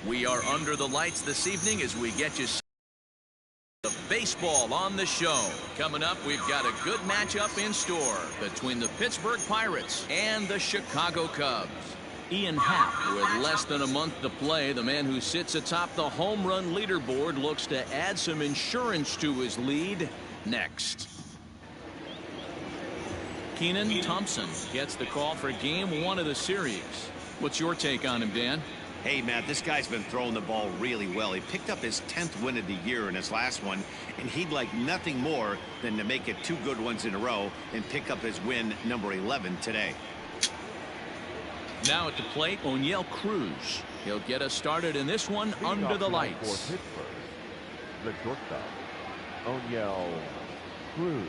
We are under the lights this evening as we get you the baseball on the show. Coming up, we've got a good matchup in store between the Pittsburgh Pirates and the Chicago Cubs. Ian Happ, with less than a month to play, the man who sits atop the home run leaderboard, looks to add some insurance to his lead next. Keenan Thompson gets the call for game 1 of the series. What's your take on him, Dan? Hey, Matt, this guy's been throwing the ball really well. He picked up his 10th win of the year in his last one, and he'd like nothing more than to make it 2 good ones in a row and pick up his win number 11 today. Now at the plate, O'Neill Cruz. He'll get us started in this one under the lights. For Pittsburgh, the shortstop, O'Neill Cruz.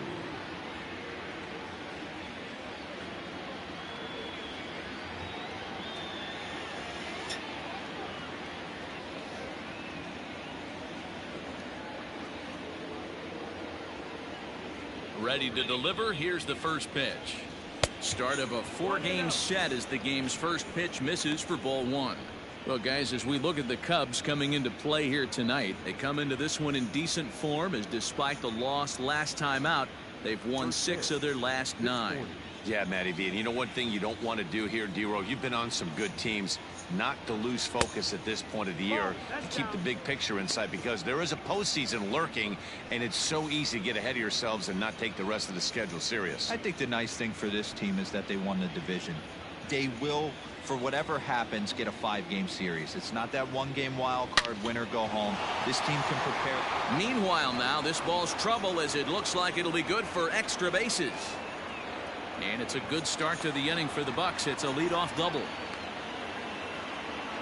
Ready to deliver. Here's the first pitch. Start of a 4-game set as the game's first pitch misses for ball 1. Well, guys, as we look at the Cubs coming into play here tonight, they come into this one in decent form, as despite the loss last time out, they've won 6 of their last 9. Yeah, Matty V. And you know one thing you don't want to do here, D-Row, you've been on some good teams, not to lose focus at this point of the year, to keep the big picture in sight, because there is a postseason lurking, and it's so easy to get ahead of yourselves and not take the rest of the schedule serious. I think the nice thing for this team is that they won the division. They will, for whatever happens, get a 5-game series. It's not that 1-game wild card, win or go home. This team can prepare. Meanwhile, now this ball's trouble, as it looks like it'll be good for extra bases. And it's a good start to the inning for the Bucks. It's a leadoff double.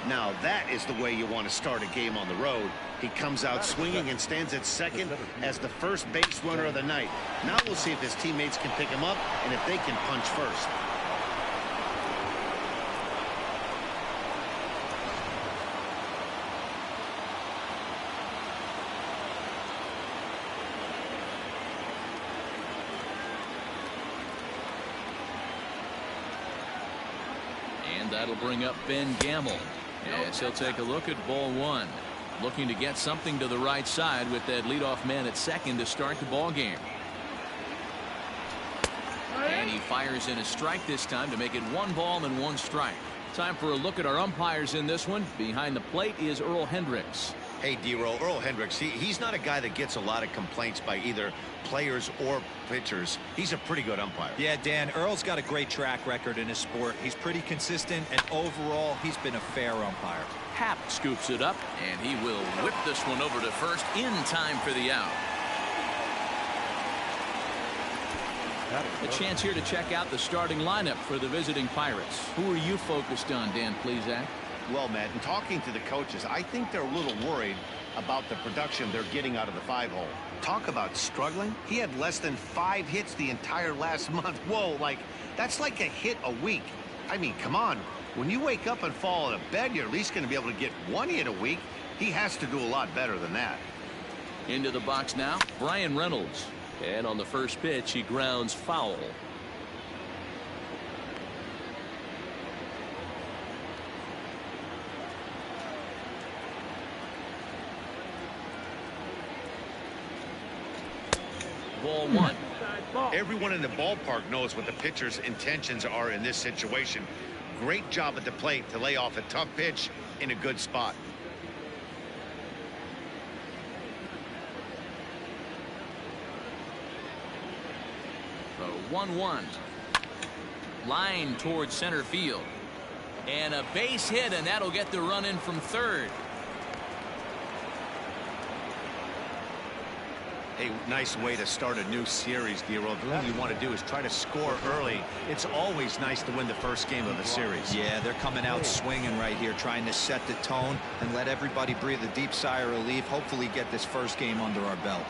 Now that is the way you want to start a game on the road. He comes out swinging and stands at second as the first base runner of the night. Now we'll see if his teammates can pick him up and if they can punch first. And that'll bring up Ben Gamble. As he'll take a look at ball 1. Looking to get something to the right side with that leadoff man at second to start the ball game. And he fires in a strike this time to make it 1 ball and 1 strike. Time for a look at our umpires in this one. Behind the plate is Earl Hendricks. Hey, D-Row, Earl Hendricks, he's not a guy that gets a lot of complaints by either players or pitchers. He's a pretty good umpire. Yeah, Dan, Earl's got a great track record in his sport. He's pretty consistent, and overall, he's been a fair umpire. Happ scoops it up, and he will whip this one over to first in time for the out. A chance here to check out the starting lineup for the visiting Pirates. Who are you focused on, Dan Plesac? Well, Matt, in talking to the coaches, I think they're a little worried about the production they're getting out of the 5-hole. Talk about struggling. He had less than 5 hits the entire last month. Whoa, that's like a hit a week. I mean, come on. When you wake up and fall out of bed, you're at least going to be able to get 1 hit a week. He has to do a lot better than that. Into the box now, Brian Reynolds. And on the first pitch, he grounds foul. Ball 1. Everyone in the ballpark knows what the pitcher's intentions are in this situation. Great job at the plate to lay off a tough pitch in a good spot. The 1-1. Line towards center field. And a base hit, and that'll get the run in from third. A nice way to start a new series, D-Roll. The thing you want to do is try to score early. It's always nice to win the first game of the series. Yeah, they're coming out swinging right here, trying to set the tone and let everybody breathe a deep sigh of relief. Hopefully get this first game under our belt.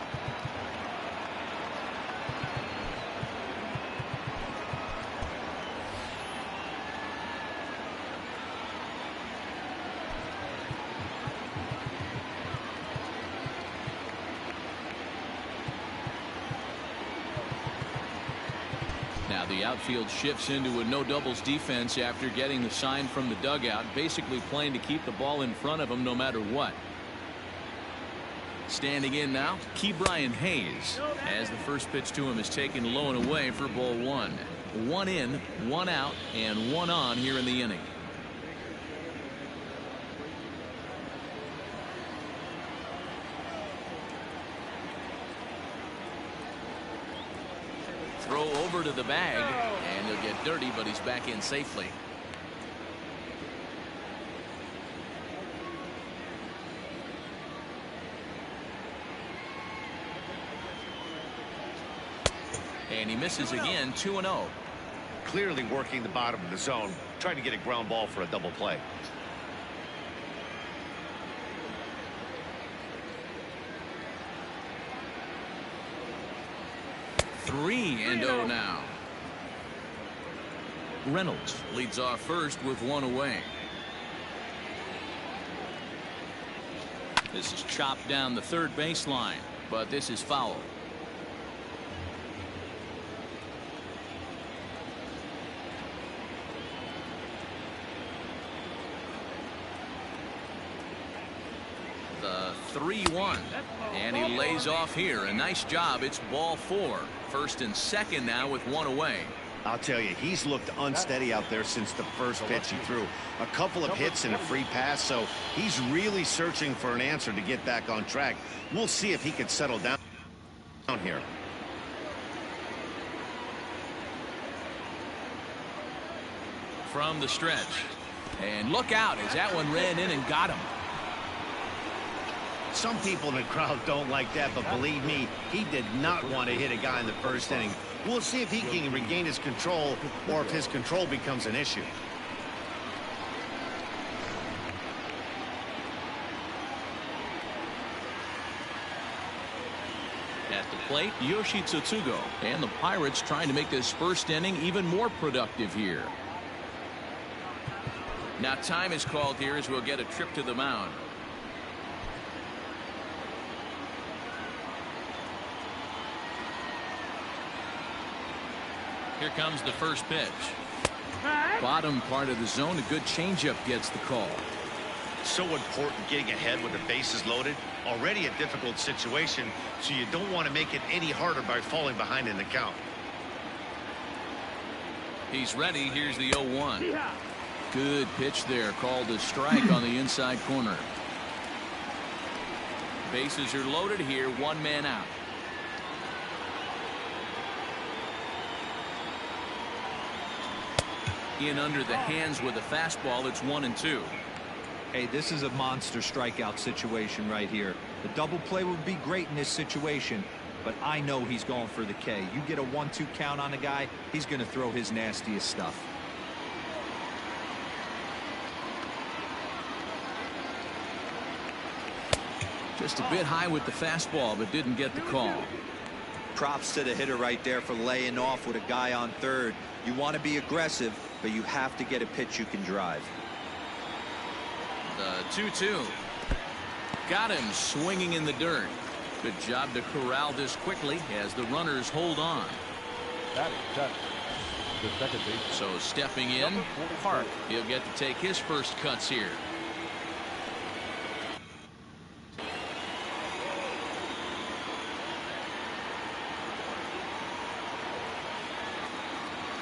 Now the outfield shifts into a no doubles defense after getting the sign from the dugout, basically playing to keep the ball in front of him no matter what. Standing in now, Ke'Bryan Hayes, as the first pitch to him is taken low and away for ball one. 1 in, 1 out, and 1 on here in the inning. Throw over to the bag, and he'll get dirty, but he's back in safely. And he misses again. 2-0. Clearly working the bottom of the zone, trying to get a ground ball for a double play. Three and 0 now. Reynolds leads off first with 1 away. This is chopped down the third baseline, but this is foul. The 3-1, and he lays off here. A nice job. It's ball 4. First and second now with 1 away. I'll tell you, he's looked unsteady out there since the first pitch he threw. A couple of hits and a free pass, so he's really searching for an answer to get back on track. We'll see if he can settle down here. From the stretch, and look out as that one ran in and got him. Some people in the crowd don't like that, but believe me, he did not want to hit a guy in the first inning. We'll see if he can regain his control or if his control becomes an issue. At the plate, Yoshi Tsutsugo, and the Pirates trying to make this first inning even more productive here. Now time is called here as we'll get a trip to the mound. Here comes the first pitch. Bottom part of the zone. A good changeup gets the call. So important getting ahead with the bases loaded. Already a difficult situation, so you don't want to make it any harder by falling behind in the count. He's ready. Here's the 0-1. Good pitch there, called a strike on the inside corner. Bases are loaded here. 1 man out. In under the hands with a fastball. It's 1-2. Hey, this is a monster strikeout situation right here. The double play would be great in this situation, but I know he's going for the K. You get a 1-2 count on a guy, he's going to throw his nastiest stuff. Just a bit high with the fastball, but didn't get the call. Props to the hitter right there for laying off with a guy on third. You want to be aggressive, but you have to get a pitch you can drive. The 2-2. Got him swinging in the dirt. Good job to corral this quickly as the runners hold on. That is touch. The second baseman. So stepping in, Park. He'll get to take his first cuts here.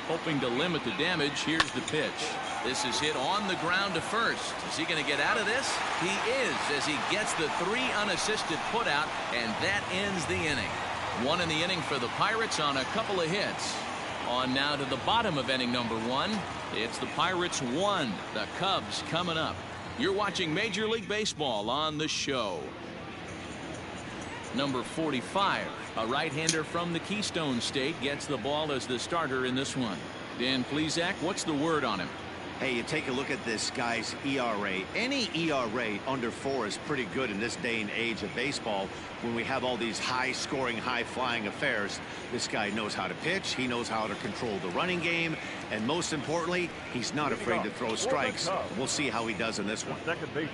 Hoping to limit the damage. Here's the pitch. This is hit on the ground to first. Is he going to get out of this? He is, as he gets the 3 unassisted putout, and that ends the inning. 1 in the inning for the Pirates on a couple of hits. On now to the bottom of inning number 1. It's the Pirates 1, the Cubs coming up. You're watching Major League Baseball on the show. Number 45, a right-hander from the Keystone State, gets the ball as the starter in this one. Dan Plesac, what's the word on him? Hey, you take a look at this guy's ERA. Any ERA under 4 is pretty good in this day and age of baseball when we have all these high-scoring, high-flying affairs. This guy knows how to pitch. He knows how to control the running game. And most importantly, he's not afraid to throw strikes. We'll see how he does in this one.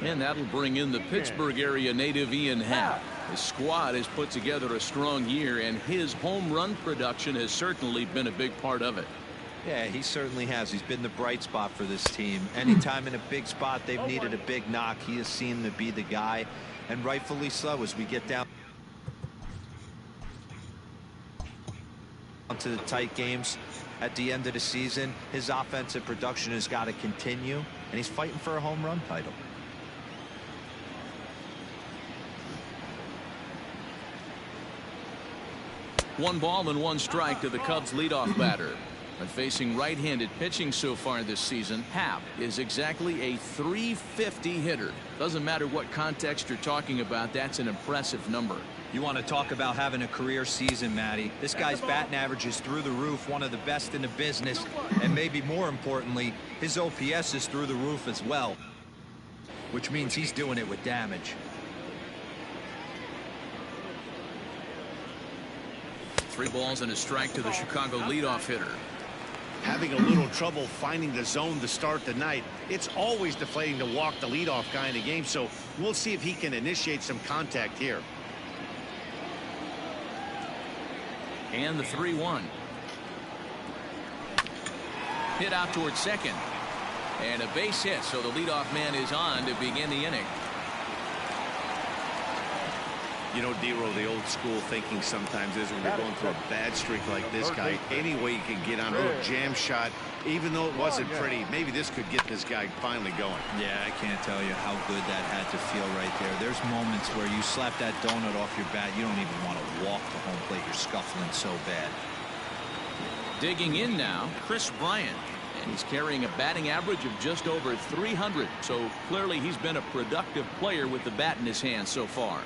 And that'll bring in the Pittsburgh area native Ian Happ. His squad has put together a strong year, and his home run production has certainly been a big part of it. Yeah, he certainly has. He's been the bright spot for this team. Anytime in a big spot they've needed a big knock, he has seemed to be the guy, and rightfully so as we get down to the tight games at the end of the season. His offensive production has got to continue, and he's fighting for a home run title. One ball and one strike to the Cubs leadoff batter. But facing right-handed pitching so far this season, Happ is exactly a .350 hitter. Doesn't matter what context you're talking about, that's an impressive number. You want to talk about having a career season, Matty. This guy's batting average is through the roof, one of the best in the business, and maybe more importantly, his OPS is through the roof as well, which means he's doing it with damage. 3 balls and a strike to the Chicago leadoff hitter. Having a little trouble finding the zone to start the night. It's always deflating to walk the leadoff guy in the game, so we'll see if he can initiate some contact here. And the 3-1. Hit out towards second. And a base hit, so the leadoff man is on to begin the inning. You know, Dero, the old school thinking sometimes is when you're going through a bad streak like this guy, any way you can get on a little jam shot, even though it wasn't pretty, maybe this could get this guy finally going. Yeah, I can't tell you how good that had to feel right there. There's moments where you slap that donut off your bat, you don't even want to walk to home plate. You're scuffling so bad. Digging in now, Chris Bryant. And he's carrying a batting average of just over 300. So clearly he's been a productive player with the bat in his hand so far.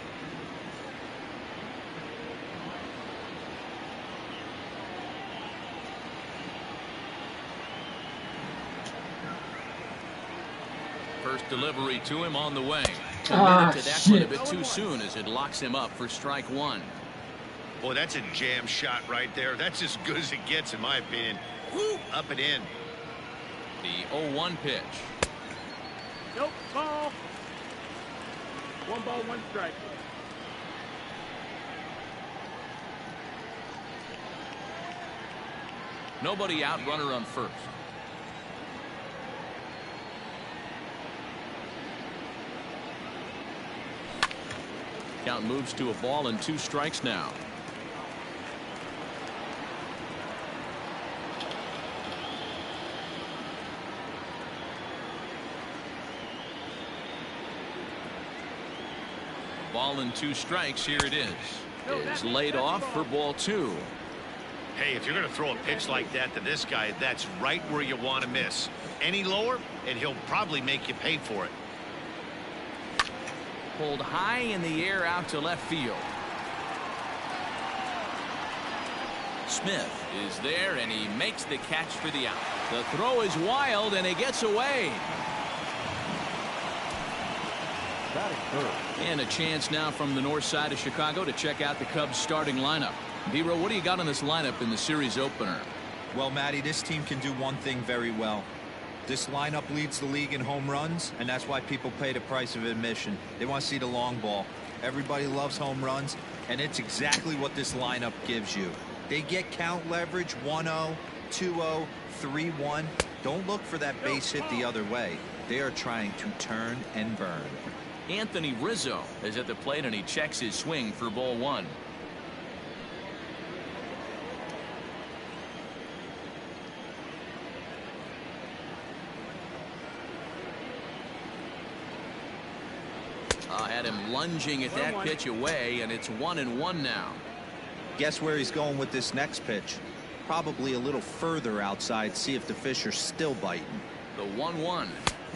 First delivery to him on the way. Committed to that one a bit too soon as it locks him up for strike 1. Boy, that's a jam shot right there. That's as good as it gets, in my opinion. Woo, up and in. The 0-1 pitch. Nope, ball. 1 ball, 1 strike. Nobody out, runner on first. Count moves to a ball and 2 strikes now. Ball and 2 strikes. Here it is. Is laid off for ball 2. Hey, if you're going to throw a pitch like that to this guy, that's right where you want to miss. Any lower, and he'll probably make you pay for it. Pulled high in the air out to left field. Smith is there, and he makes the catch for the out. The throw is wild, and it gets away. And a chance now from the north side of Chicago to check out the Cubs starting lineup. Dero, what do you got on this lineup in the series opener? Well, Matty, this team can do one thing very well. This lineup leads the league in home runs, and that's why people pay the price of admission. They want to see the long ball. Everybody loves home runs, and it's exactly what this lineup gives you. They get count leverage 1-0, 2-0, 3-1. Don't look for that base hit the other way. They are trying to turn and burn. Anthony Rizzo is at the plate, and he checks his swing for ball 1. Had him lunging at that pitch away, and it's 1-1 now. Guess where he's going with this next pitch? Probably a little further outside, see if the fish are still biting. The 1-1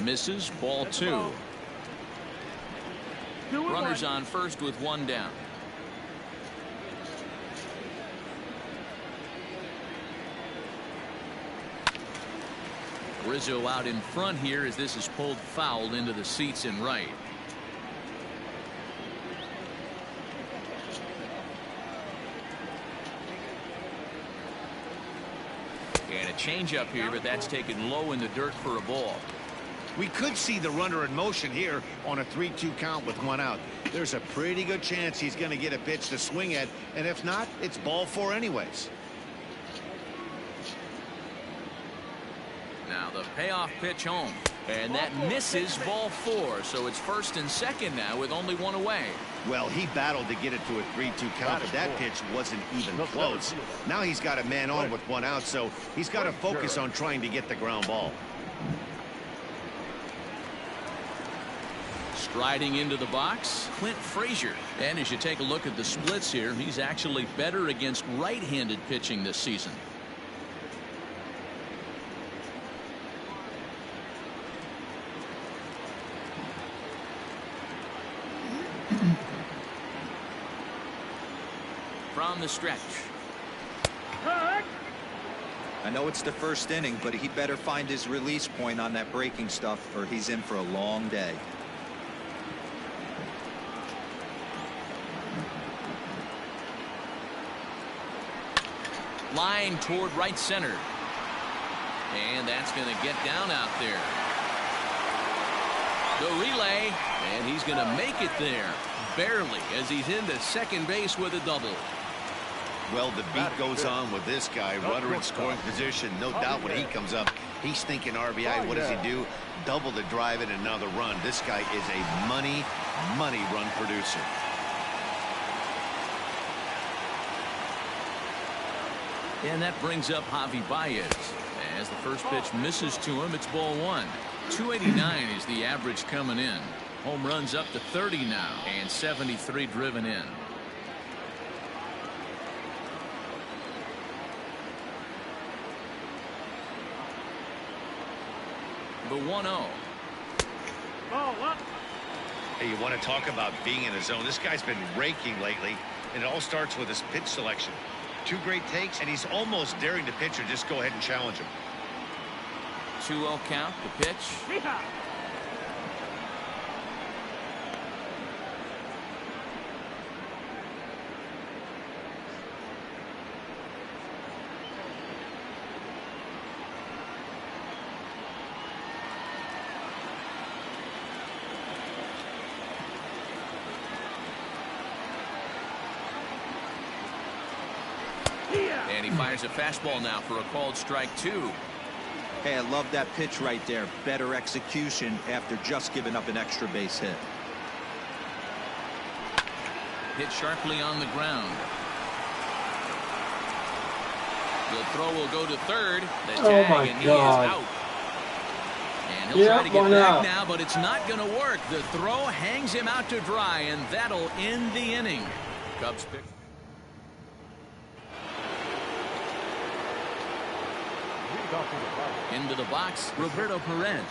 misses, ball 2. Runners on first with 1 down. Rizzo out in front here as this is pulled foul into the seats in right. And a changeup here, but that's taken low in the dirt for a ball. We could see the runner in motion here on a 3-2 count with 1 out. There's a pretty good chance he's going to get a pitch to swing at, and if not, it's ball 4 anyways. Now the payoff pitch home, and that misses ball 4, so it's 1st and 2nd now with only 1 away. Well, he battled to get it to a 3-2 count, but that pitch wasn't even close. Now he's got a man on with 1 out, so he's got to focus on trying to get the ground ball. Striding into the box, Clint Frazier. And as you take a look at the splits here, he's actually better against right-handed pitching this season. From the stretch. I know it's the 1st inning, but he better find his release point on that breaking stuff or he's in for a long day. Line toward right center. And that's going to get down out there. The relay, and he's going to make it there. Barely, as he's into second base with a double. Well, the beat goes on with this guy. Runner in scoring position. No doubt when he comes up, he's thinking RBI. What does he do? Double to drive in another run. This guy is a money run producer. And that brings up Javi Baez. As the first pitch misses to him, it's ball 1. 289 is the average coming in. Home runs up to 30 now, and 73 driven in. The 1-0. Hey, you want to talk about being in a zone? This guy's been raking lately, and it all starts with his pitch selection. 2 great takes, and he's almost daring the pitcher just go ahead and challenge him. 2-0 count, the pitch. And he fires a fastball now for a called strike 2. Hey, I love that pitch right there. Better execution after just giving up an extra base hit. Hit sharply on the ground. The throw will go to third. The tag, and he is out. And he'll try to get back now, but it's not going to work. The throw hangs him out to dry, and that'll end the inning. Cubs pick. Into the box, Roberto Perez.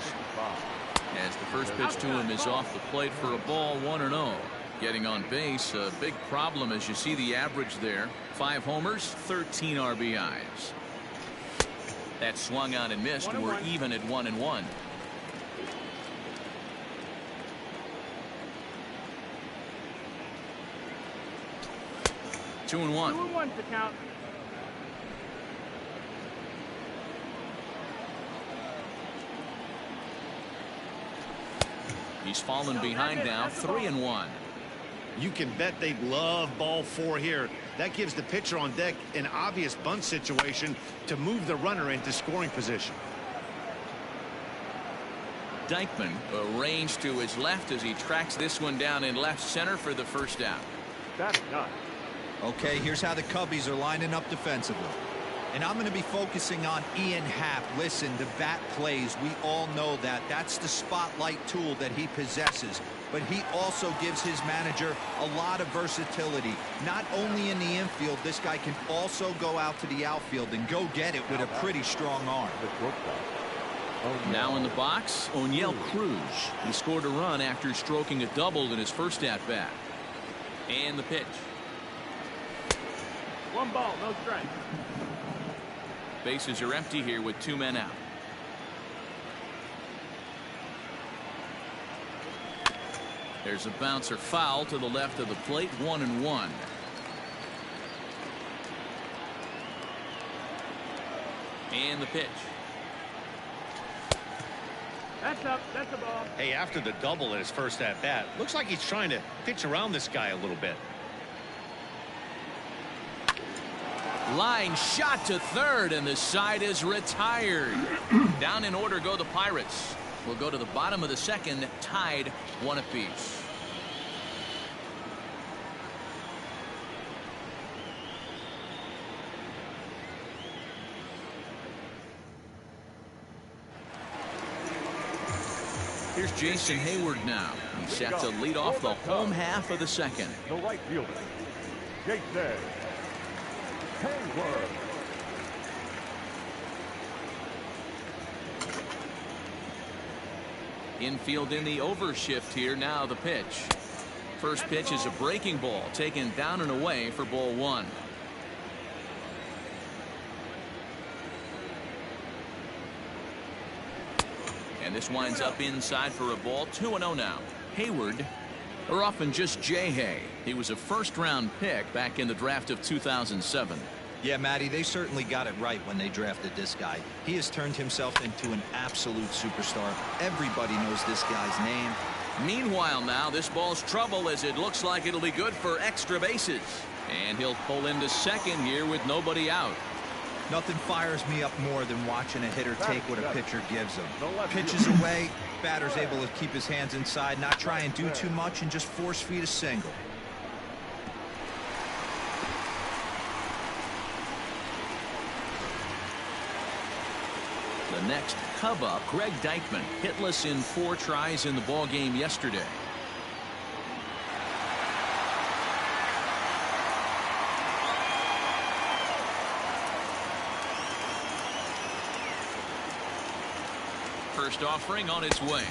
As the first pitch to him is off the plate for a ball, 1-0. Getting on base, a big problem as you see the average there. 5 homers, 13 RBIs. That swung out and missed. We're even at 1-1. Two and one. 2-1 to count. He's fallen behind now, 3-1. You can bet they'd love ball 4 here. That gives the pitcher on deck an obvious bunt situation to move the runner into scoring position. Dykeman arranged to his left as he tracks this one down in left center for the first out. That's done. Okay, here's how the Cubbies are lining up defensively. And I'm going to be focusing on Ian Happ. Listen, the bat plays. We all know that. That's the spotlight tool that he possesses. But he also gives his manager a lot of versatility. Not only in the infield, this guy can also go out to the outfield and go get it with a pretty strong arm. Now in the box, O'Neill Cruz. He scored a run after stroking a double in his first at-bat. And the pitch. 1 ball, no strike. Bases are empty here with 2 men out. There's a bouncer foul to the left of the plate. 1-1. And the pitch. That's up. That's a ball. Hey, after the double in his first at bat, looks like he's trying to pitch around this guy a little bit. Line shot to third, and the side is retired. Down in order go the Pirates. We'll go to the bottom of the second, tied 1 apiece. Here's Jason Hayward now. He's set to lead off the home half of the second. The right fielder, Jason Hayward. Infield in the overshift here. Now the pitch. First pitch is a breaking ball taken down and away for ball 1. And this winds up inside for a ball. 2-0 now. Hayward, or often just J-Hay. He was a first-round pick back in the draft of 2007. Yeah, Matty, they certainly got it right when they drafted this guy. He has turned himself into an absolute superstar. Everybody knows this guy's name. Meanwhile now, this ball's trouble as it looks like it'll be good for extra bases. And he'll pull into second here with nobody out. Nothing fires me up more than watching a hitter take what a pitcher gives him. Pitches away, batter's able to keep his hands inside, not try and do too much, and just force feed a single. The next Cub up, Greg Deichmann, hitless in 4 tries in the ball game yesterday. First offering on its way.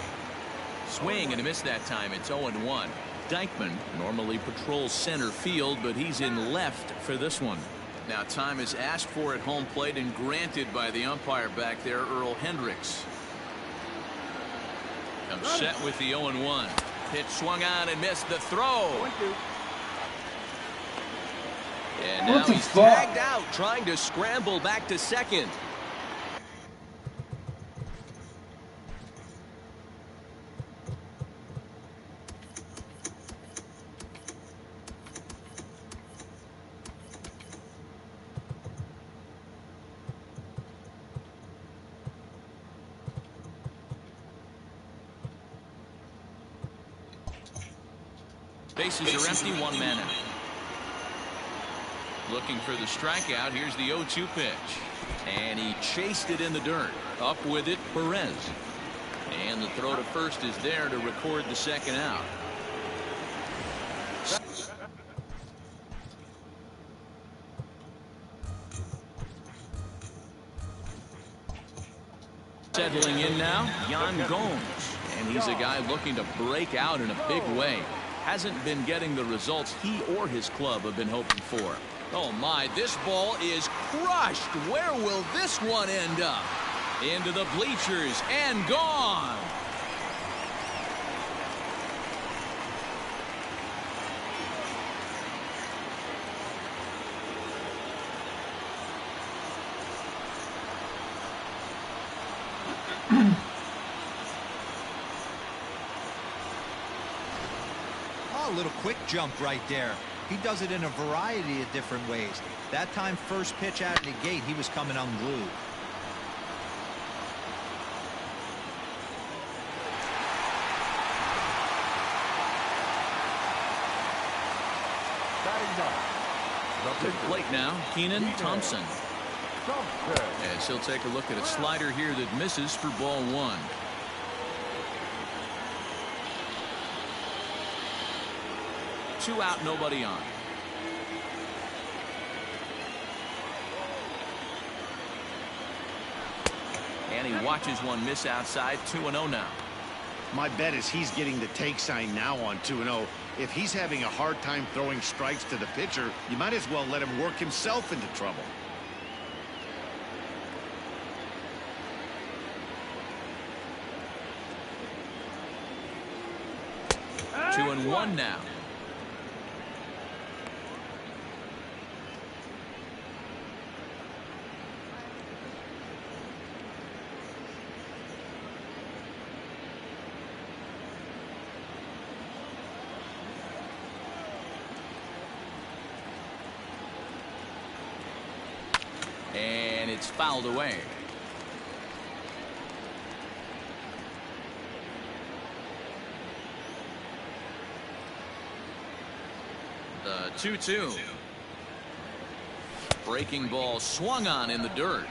Swing and a miss that time. It's 0-1. Deichmann normally patrols center field, but he's in left for this one. Now time is asked for at home plate and granted by the umpire back there, Earl Hendricks. Comes set with the 0-1. Pitch swung on and missed the throw. And now he's tagged out, trying to scramble back to second. Bases are empty, 1 man out. Looking for the strikeout. Here's the 0-2 pitch. And he chased it in the dirt. Up with it, Perez. And the throw to first is there to record the second out. Settling in now, Yan Gomes. And he's a guy looking to break out in a big way. Hasn't been getting the results he or his club have been hoping for. Oh my, this ball is crushed. Where will this one end up? Into the bleachers and gone. A little quick jump right there. He does it in a variety of different ways. That time, first pitch out of the gate, he was coming unglued. To the plate now, Thompson. As he'll take a look at a slider here that misses for ball 1. Two out, nobody on. And he watches one miss outside. 2-0 now. My bet is he's getting the take sign now on 2-0. If he's having a hard time throwing strikes to the pitcher, you might as well let him work himself into trouble. 2-1 now. And it's fouled away. The 2-2. Breaking ball swung on in the dirt.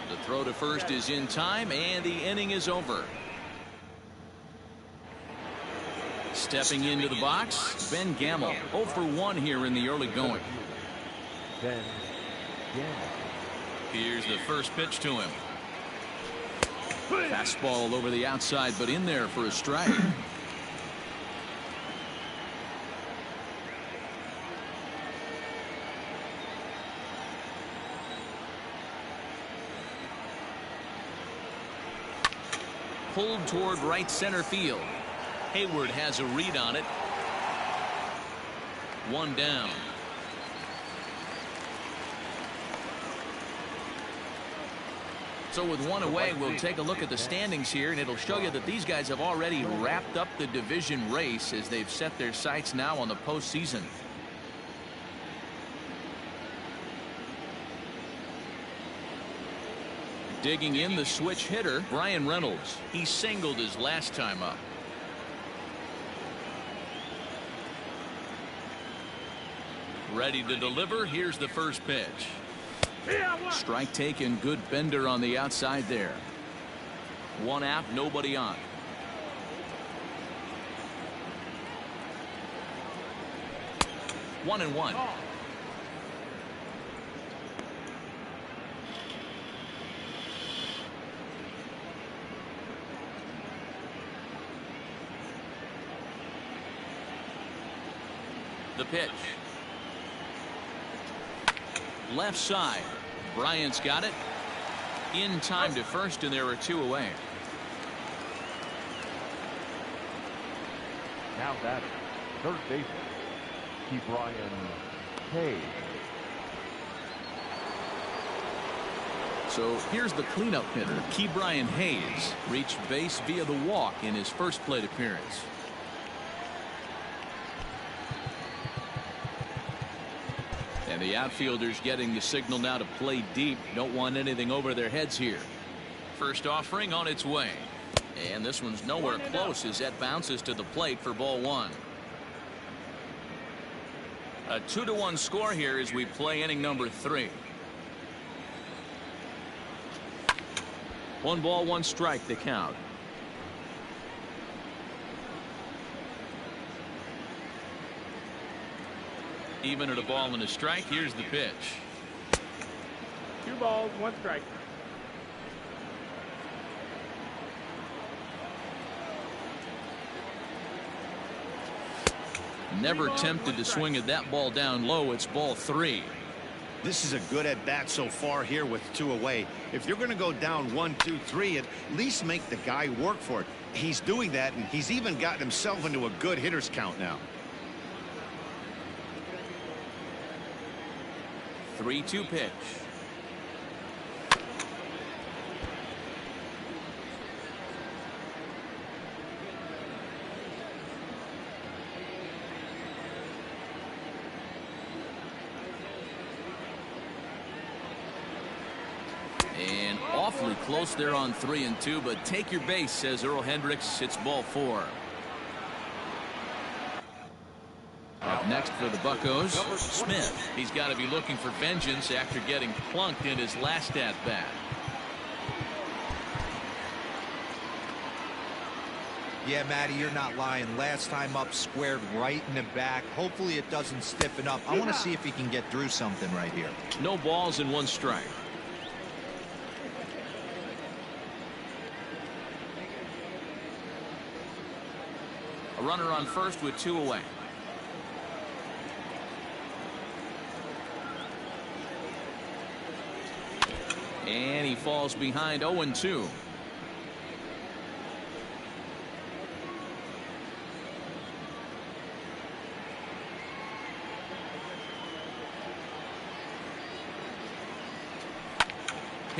The throw to first is in time, and the inning is over. Stepping into the box, Ben Gamble, 0 for 1 here in the early going. Ben Gamble. Here's the first pitch to him. Fastball over the outside, but in there for a strike. Pulled toward right center field. Hayward has a read on it. One down. So with one away, we'll take a look at the standings here, and it'll show you that these guys have already wrapped up the division race as they've set their sights now on the postseason. Digging in the switch hitter, Brian Reynolds. He singled his last time up. Ready to deliver. Here's the first pitch. Strike taken. Good bender on the outside there. One out, nobody on. One and one. The pitch. Left side. Bryant's got it. In time to first, and there are two away. Now that third baseman, Brian Hayes. So here's the cleanup hitter, Brian Hayes. Reached base via the walk in his first plate appearance. And the outfielders getting the signal now to play deep. Don't want anything over their heads here. First offering on its way. And this one's nowhere close as that bounces to the plate for ball one. A 2-1 score here as we play inning number 3. 1 ball, 1 strike, the count. Even at a ball and a strike. Here's the pitch. 2 balls, 1 strike. Never tempted to swing at that ball down low. It's ball 3. This is a good at bat so far here with 2 away. If you're going to go down 1, 2, 3, at least make the guy work for it. He's doing that, and he's even gotten himself into a good hitter's count now. 3-2 pitch. And awfully close there on 3-2, but take your base, says Earl Hendricks. It's ball 4. Up next for the Buccos, Smith. He's got to be looking for vengeance after getting plunked in his last at bat. Yeah, Matty, you're not lying. Last time up, squared right in the back. Hopefully it doesn't stiffen up. I want to see if he can get through something right here. No balls and 1 strike. A runner on first with 2 away. And he falls behind 0-2.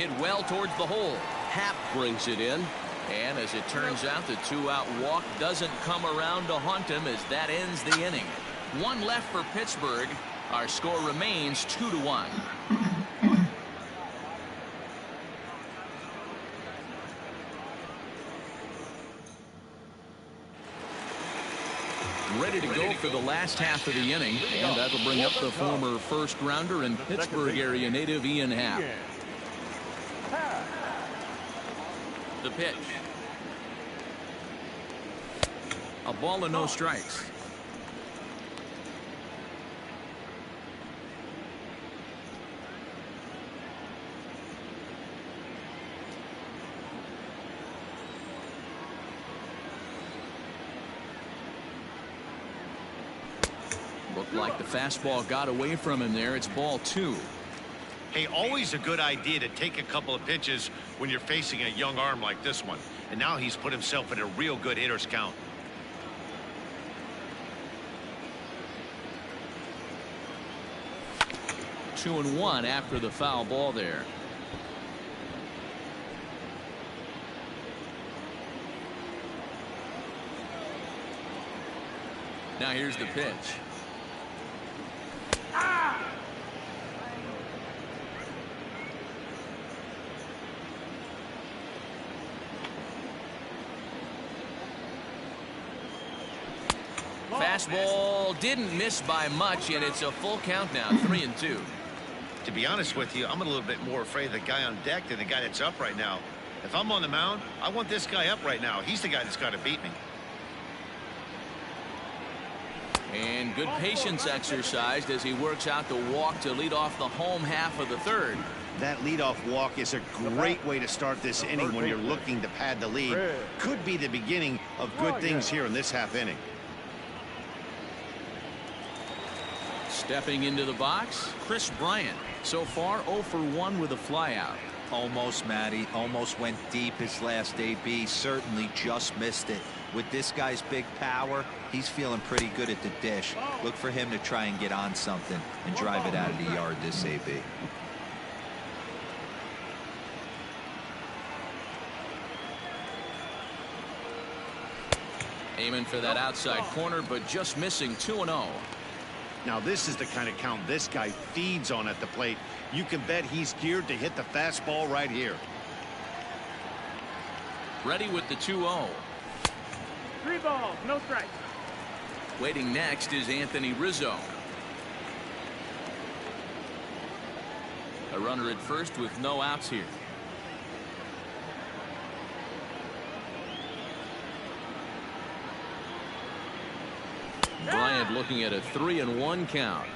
Hit well towards the hole. Hap brings it in. And as it turns out, the two-out walk doesn't come around to haunt him as that ends the inning. One left for Pittsburgh. Our score remains 2-1. Ready to go for the last half of the inning, and that'll bring up the former first-rounder and Pittsburgh area native Ian Happ. The pitch. A ball and no strikes. Looked like the fastball got away from him there. It's ball 2. Hey, always a good idea to take a couple of pitches when you're facing a young arm like this one. And now he's put himself in a real good hitter's count. Two and one after the foul ball there. Now here's the pitch. Fastball didn't miss by much, and it's a full count now, 3-2. To be honest with you, I'm a little bit more afraid of the guy on deck than the guy that's up right now. If I'm on the mound, I want this guy up right now. He's the guy that's got to beat me. And good patience exercised as he works out the walk to lead off the home half of the third. That leadoff walk is a great way to start this inning when you're looking to pad the lead. Could be the beginning of good things here in this half inning. Stepping into the box, Kris Bryant. So far 0 for 1 with a flyout. Almost, Matty. Almost went deep his last AB. Certainly just missed it. With this guy's big power, he's feeling pretty good at the dish. Look for him to try and get on something and drive it out of the yard this AB. Aiming for that outside corner, but just missing 2-0. Now this is the kind of count this guy feeds on at the plate. You can bet he's geared to hit the fastball right here. Ready with the 2-0. 3 balls, no strikes. Waiting next is Anthony Rizzo. A runner at first with no outs here. Bryant looking at a 3-1 count.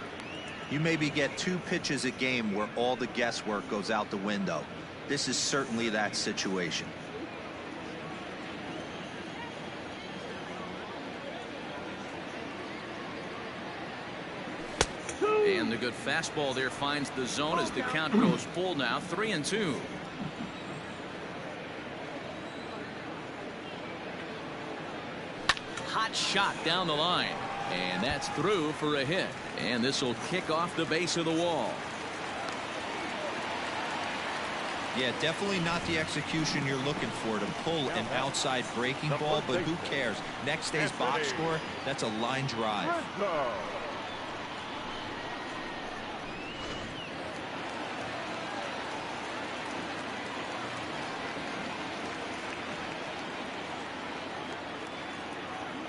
You maybe get 2 pitches a game where all the guesswork goes out the window. This is certainly that situation. And the good fastball there finds the zone as the count goes full now, 3-2. Hot shot down the line. And that's through for a hit. And this will kick off the base of the wall. Yeah, definitely not the execution you're looking for to pull an outside breaking ball, but who cares? Next day's box score, that's a line drive.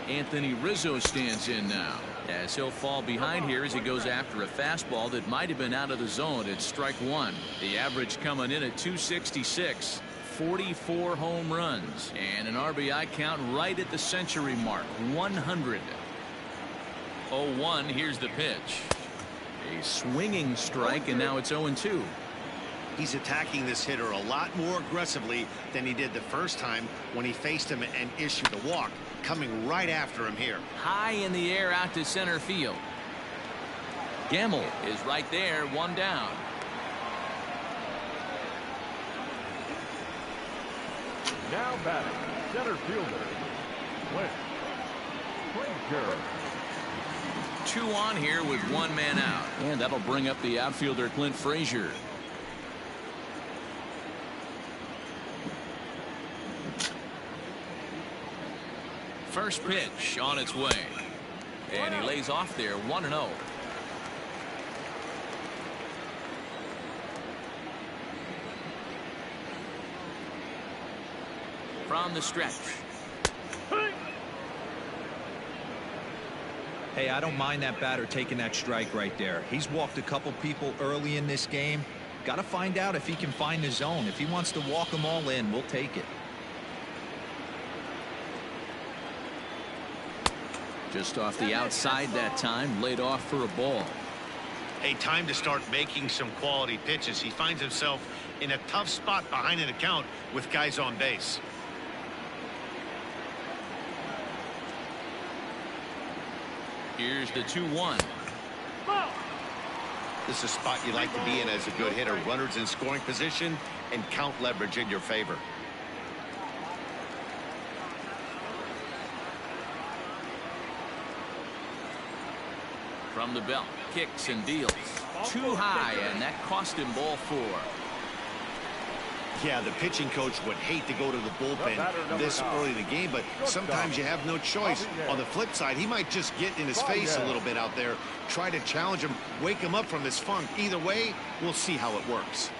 Anthony Rizzo stands in now as he'll fall behind here as he goes after a fastball that might have been out of the zone at strike 1. The average coming in at 266. 44 home runs and an RBI count right at the century mark, 100. 0-1. Here's the pitch. A swinging strike, and now it's 0-2. He's attacking this hitter a lot more aggressively than he did the first time when he faced him and issued a walk. Coming right after him here. High in the air out to center field. Gamble is right there, 1 down. Now batting, center fielder, Clint Frazier. 2 on here with 1 man out. And that'll bring up the outfielder, Clint Frazier. First pitch on its way. And he lays off there 1-0. From the stretch. Hey, I don't mind that batter taking that strike right there. He's walked a couple people early in this game. Got to find out if he can find the zone. If he wants to walk them all in, we'll take it. Just off the outside that time, laid off for a ball. A time to start making some quality pitches. He finds himself in a tough spot behind an account with guys on base. Here's the 2-1. This is a spot you like to be in as a good hitter. Runners in scoring position and count leverage in your favor. From the belt, kicks and deals. Too high, and that cost him ball 4. Yeah, the pitching coach would hate to go to the bullpen this early in the game, but sometimes you have no choice. On the flip side, he might just get in his face a little bit out there, try to challenge him, wake him up from his funk. Either way, we'll see how it works.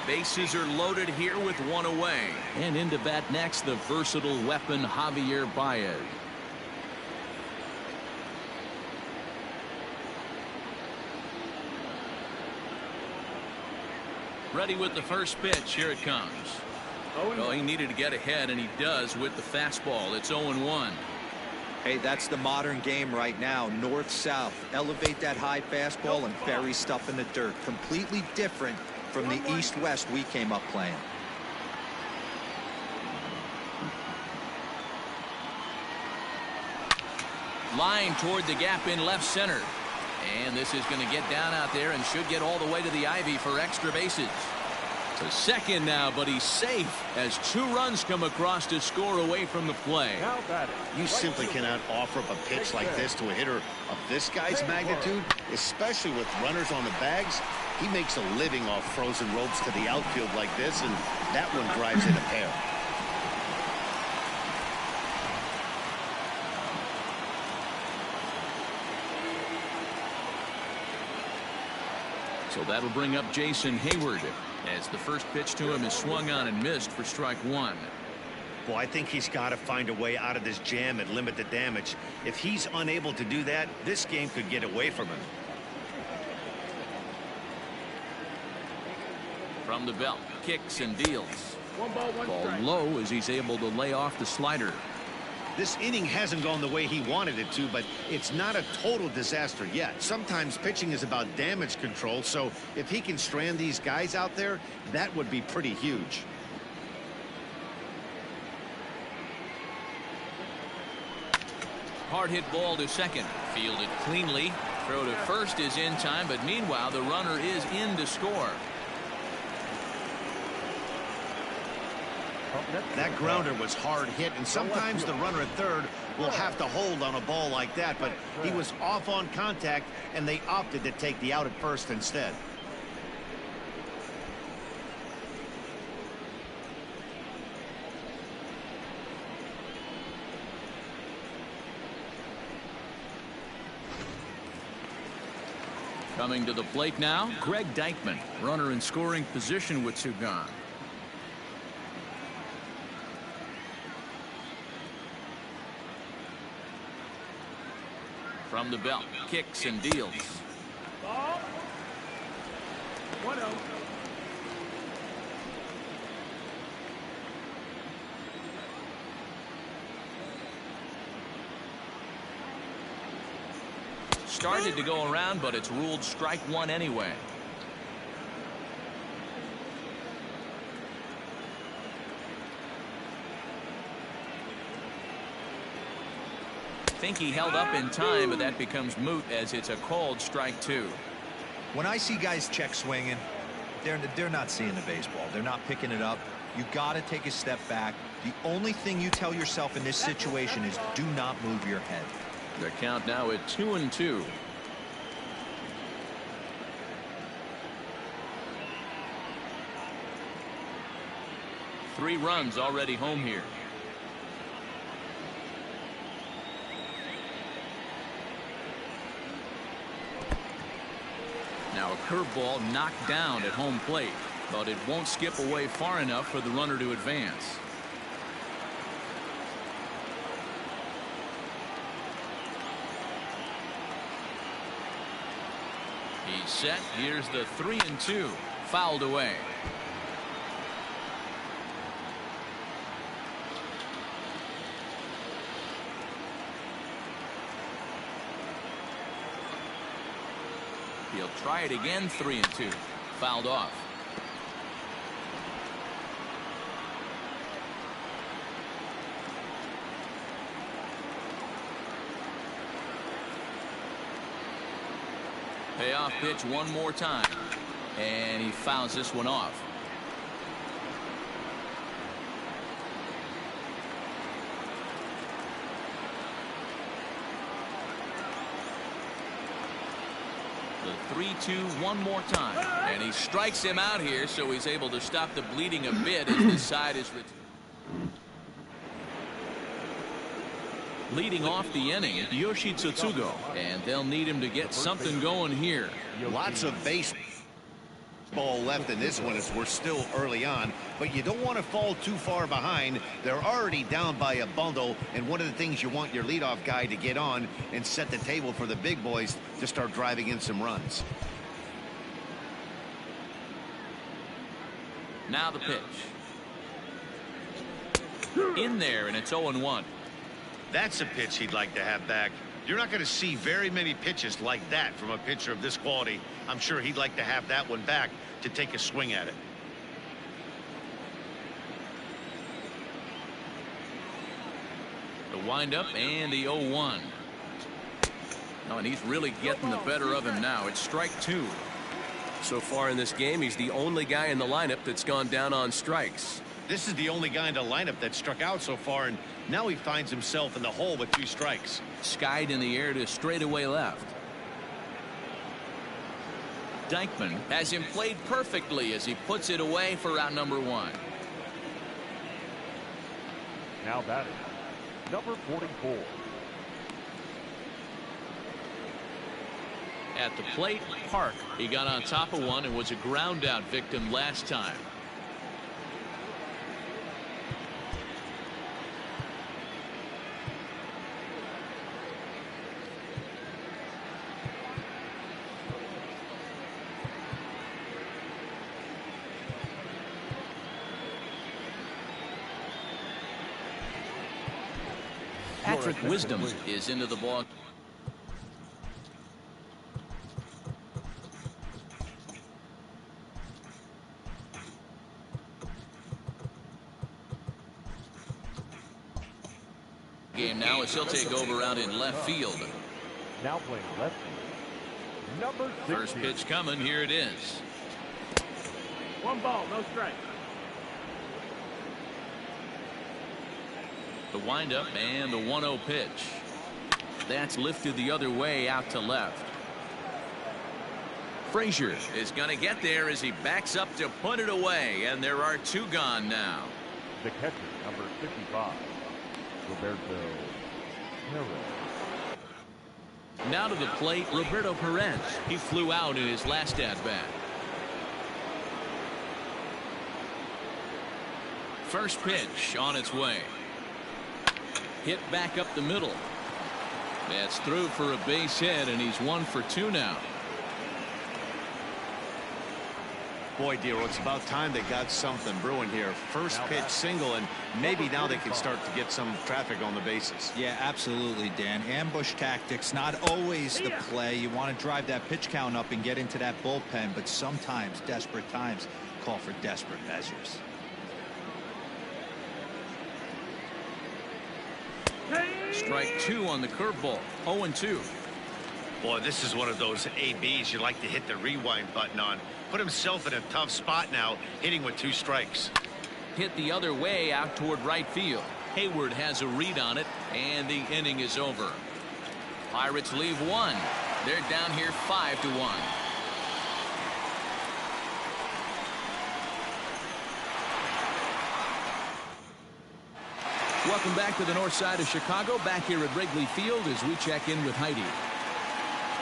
Bases are loaded here with 1 away. And into bat next, the versatile weapon Javier Baez. Ready with the first pitch. Here it comes. Well, he needed to get ahead, and he does with the fastball. It's 0-1. Hey, that's the modern game right now. North-south. Elevate that high fastball and bury stuff in the dirt. Completely different from the east-west we came up playing. Line toward the gap in left center. And this is going to get down out there and should get all the way to the ivy for extra bases. To second now, but he's safe as 2 runs come across to score away from the play. You simply cannot offer up a pitch like this to a hitter of this guy's magnitude, especially with runners on the bags. He makes a living off frozen ropes to the outfield like this, and that one drives in a pair. So that'll bring up Jason Hayward as the first pitch to him is swung on and missed for strike 1. Well, I think he's got to find a way out of this jam and limit the damage. If he's unable to do that, this game could get away from him. From the belt, kicks and deals. 1 ball, 1 Ball strike. low as he's able to lay off the slider. This inning hasn't gone the way he wanted it to, but it's not a total disaster yet. Sometimes pitching is about damage control, so if he can strand these guys out there, that would be pretty huge. Hard hit ball to second. Fielded cleanly. Throw to first is in time, but meanwhile the runner is in to score. That grounder was hard hit, and sometimes the runner at third will have to hold on a ball like that, but he was off on contact, and they opted to take the out at first instead. Coming to the plate now, Greg Deichmann, runner in scoring position with 2 gone. From the belt, kicks and deals. Ball. 1-0. Started to go around, but it's ruled strike 1 anyway. Think he held up in time, but that becomes moot as it's a called strike 2. When I see guys check swinging, they're not seeing the baseball. They're not picking it up. You got to take a step back. The only thing you tell yourself in this situation is do not move your head. The count now at 2-2. 3 runs already home here. Now a curveball knocked down at home plate, but it won't skip away far enough for the runner to advance. He's set. Here's the 3-2. Fouled away. He'll try it again. 3-2. Fouled off. Payoff pitch one more time, and he fouls this one off. The 3-2 one more time, and he strikes him out here, so he's able to stop the bleeding a bit as the side is leading off the inning, Yoshi Tsutsugo, and they'll need him to get something going here. Lots of baseball left in this one as we're still early on, but you don't want to fall too far behind. They're already down by a bundle, and one of the things you want your leadoff guy to get on and set the table for the big boys to start driving in some runs. Now the pitch. In there, and it's 0-1. That's a pitch he'd like to have back. You're not going to see very many pitches like that from a pitcher of this quality. I'm sure he'd like to have that one back to take a swing at it. The windup and the 0-1. Oh, and he's really getting the better of him now. It's strike 2. So far in this game, he's the only guy in the lineup that's gone down on strikes. This is the only guy in the lineup that struck out so far, and now he finds himself in the hole with 2 strikes. Skied in the air to straightaway left. Dykeman has him played perfectly as he puts it away for out number 1. Now batting, number 44. At the plate, Park. He got on top of one and was a ground out victim last time. Patrick Wisdom is into the ball. Game now as he'll take over out in left field. Now playing left field, number 60. First pitch coming. Here it is. 1 ball, no strike. The windup and the 1-0 pitch. That's lifted the other way out to left. Frazier is going to get there as he backs up to put it away, and there are 2 gone now. The catcher, number 55, Roberto Perez. Now to the plate, Roberto Perez. He flew out in his last at-bat. First pitch on its way. Hit back up the middle. That's through for a base hit, and he's 1 for 2 now. Boy, Dero, it's about time they got something brewing here. First pitch single, and maybe now they can start to get some traffic on the bases. Yeah, absolutely, Dan. Ambush tactics, not always the play. You want to drive that pitch count up and get into that bullpen, but sometimes desperate times call for desperate measures. Strike 2 on the curveball. 0-2. Boy, this is one of those ABs you like to hit the rewind button on. Put himself in a tough spot now, hitting with 2 strikes. Hit the other way out toward right field. Hayward has a read on it, and the inning is over. Pirates leave 1. They're down here 5-1. Welcome back to the north side of Chicago, back here at Wrigley Field as we check in with Heidi.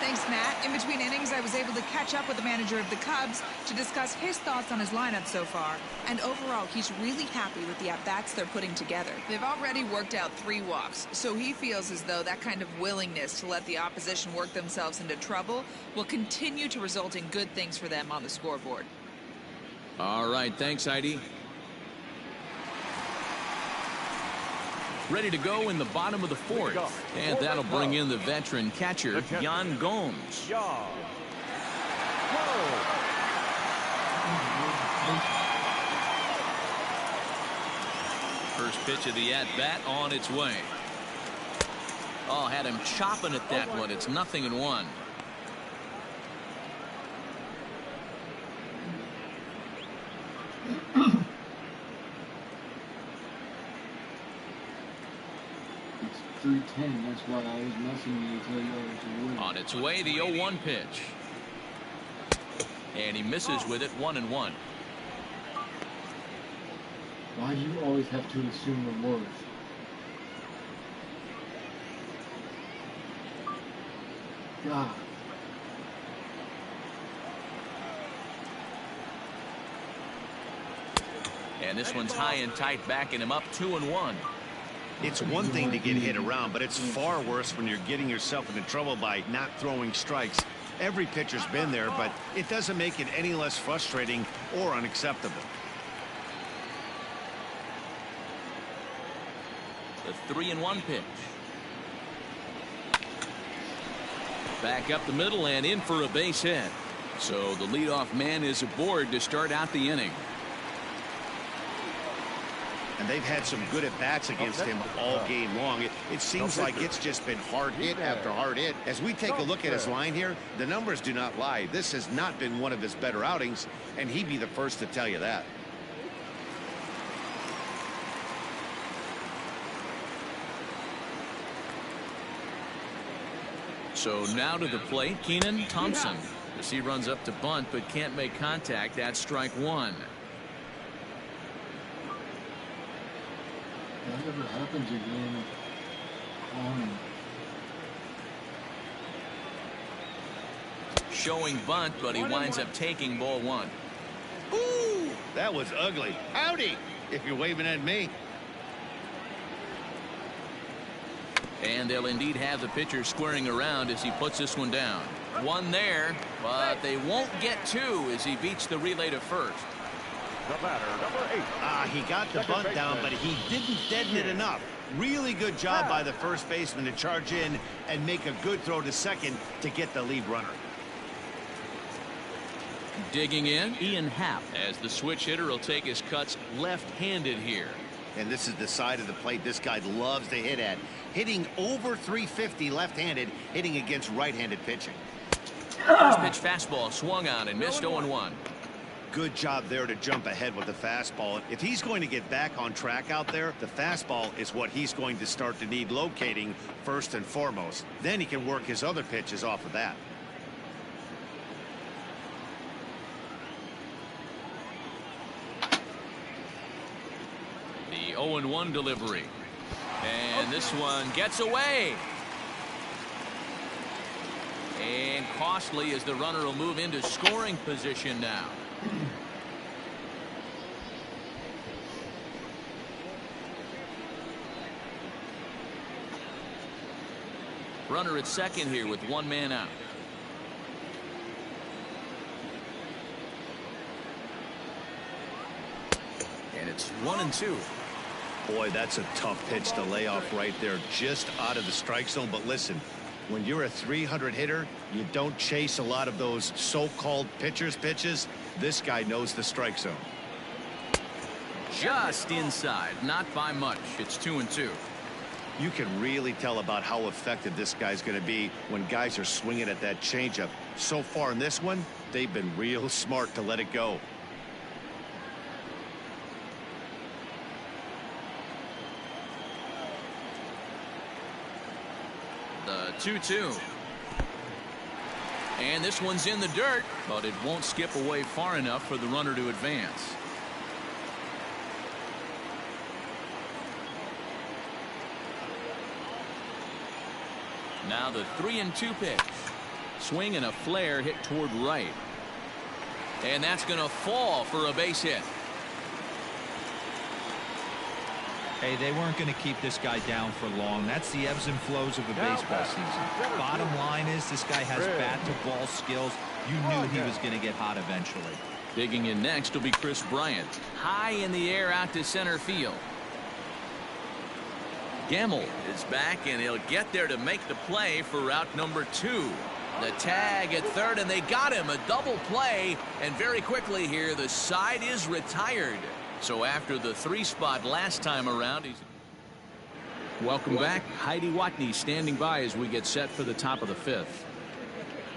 Thanks, Matt. In between innings, I was able to catch up with the manager of the Cubs to discuss his thoughts on his lineup so far. And overall, he's really happy with the at-bats they're putting together. They've already worked out 3 walks, so he feels as though that kind of willingness to let the opposition work themselves into trouble will continue to result in good things for them on the scoreboard. All right, thanks, Heidi. Ready to go in the bottom of the 4th. And that'll bring in the veteran catcher, Yan Gomes. First pitch of the at-bat on its way. Oh, had him chopping at that one. It's 0-1. It's 3:10. That's why I was messing with you to tell you I was to win. On its way, the 0-1 pitch. And he misses with it, 1-1. Why do you always have to assume the worst? God. And this one's high and tight, backing him up, 2-1. It's one thing to get hit around, but it's far worse when you're getting yourself into trouble by not throwing strikes. Every pitcher's been there, but it doesn't make it any less frustrating or unacceptable. The 3-1 pitch. Back up the middle and in for a base hit. So the leadoff man is aboard to start out the inning. And they've had some good at-bats against him all game long. It seems like it's just been hard hit after hard hit. As we take a look at his line here, the numbers do not lie. This has not been one of his better outings, and he'd be the first to tell you that. So now to the plate, Keenan Thompson. As he runs up to bunt but can't make contact, that's strike 1. That never happens again. Showing bunt, but he winds up taking ball 1. Ooh, that was ugly. Howdy, if you're waving at me. And they'll indeed have the pitcher squaring around as he puts this one down. 1 there, but they won't get 2 as he beats the relay to first. The batter, number 8. He got the bunt down, but he didn't deaden it enough. Really good job by the first baseman to charge in and make a good throw to second to get the lead runner. Digging in, Ian Happ, as the switch hitter will take his cuts left-handed here. And this is the side of the plate this guy loves to hit at. Hitting over 350 left-handed, hitting against right-handed pitching. First pitch fastball swung on and missed 0-1. Good job there to jump ahead with the fastball. If he's going to get back on track out there, the fastball is what he's going to start to need locating first and foremost. Then he can work his other pitches off of that. The 0-1 delivery. And this one gets away. And costly as the runner will move into scoring position now. Runner at second here with 1 man out. And it's 1-2. Boy, that's a tough pitch to lay off right there, just out of the strike zone. But listen, when you're a 300 hitter, you don't chase a lot of those so-called pitcher's pitches. This guy knows the strike zone. Just inside, not by much. It's 2-2. You can really tell about how effective this guy's going to be when guys are swinging at that changeup. So far in this one, they've been real smart to let it go. The 2-2. And this one's in the dirt, but it won't skip away far enough for the runner to advance. Now the 3-2 pitch. Swing and a flare hit toward right. And that's going to fall for a base hit. Hey, they weren't going to keep this guy down for long. That's the ebbs and flows of a baseball season. Bottom line is this guy has bat-to-ball skills. You knew he was going to get hot eventually. Digging in next will be Kris Bryant. High in the air out to center field. Gamble is back, and he'll get there to make the play for route number 2. The tag at third, and they got him. A double play, and very quickly here, the side is retired. So after the 3 spot last time around, he's... Welcome back. Heidi Watney standing by as we get set for the top of the 5th.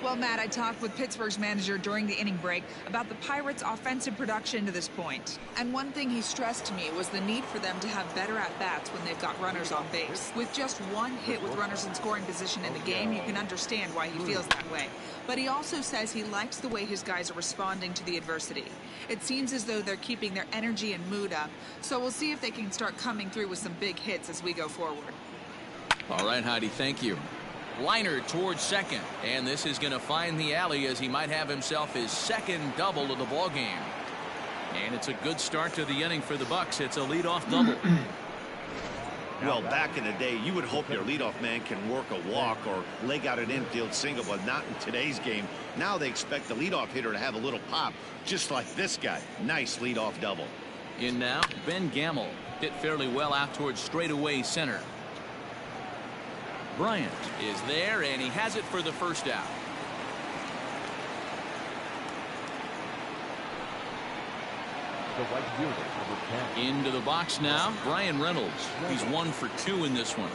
Well, Matt, I talked with Pittsburgh's manager during the inning break about the Pirates' offensive production to this point. And one thing he stressed to me was the need for them to have better at-bats when they've got runners on base. With just 1 hit with runners in scoring position in the game, you can understand why he feels that way. But he also says he likes the way his guys are responding to the adversity. It seems as though they're keeping their energy and mood up. So we'll see if they can start coming through with some big hits as we go forward. All right, Heidi, thank you. Liner towards second, and this is going to find the alley as he might have himself his 2nd double of the ball game. And it's a good start to the inning for the Bucks. It's a leadoff double. Well, back in the day, you would hope your leadoff man can work a walk or leg out an infield single, but not in today's game. Now they expect the leadoff hitter to have a little pop, just like this guy. Nice leadoff double. In now, Ben Gamble hit fairly well out towards straightaway center. Bryant is there, and he has it for the first out. The right fielder, number 10. Into the box now, Brian Reynolds. He's 1 for 2 in this one.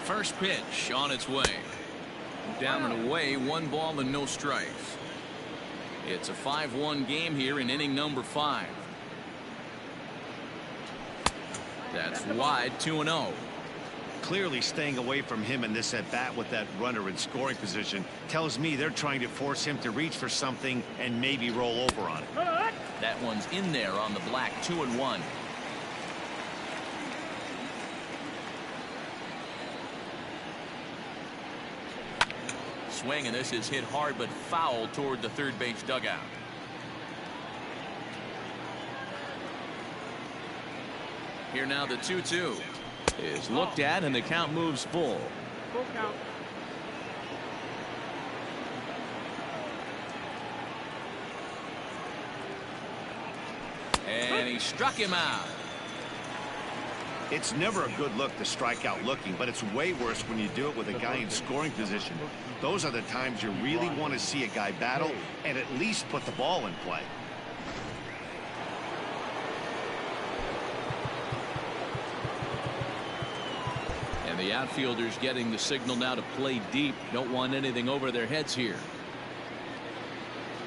First pitch on its way. Down and away, 1 ball and no strikes. It's a 5-1 game here in inning number 5. That's wide, 2-0. Clearly staying away from him in this at-bat with that runner in scoring position tells me they're trying to force him to reach for something and maybe roll over on it. That one's in there on the black, 2-1. Swing, and this is hit hard but foul toward the third base dugout. Here now the 2-2 is looked at, and the count moves full. Full count. And he struck him out. It's never a good look to strike out looking, but it's way worse when you do it with a guy in scoring position. Those are the times you really want to see a guy battle and at least put the ball in play. The outfielders getting the signal now to play deep. Don't want anything over their heads here.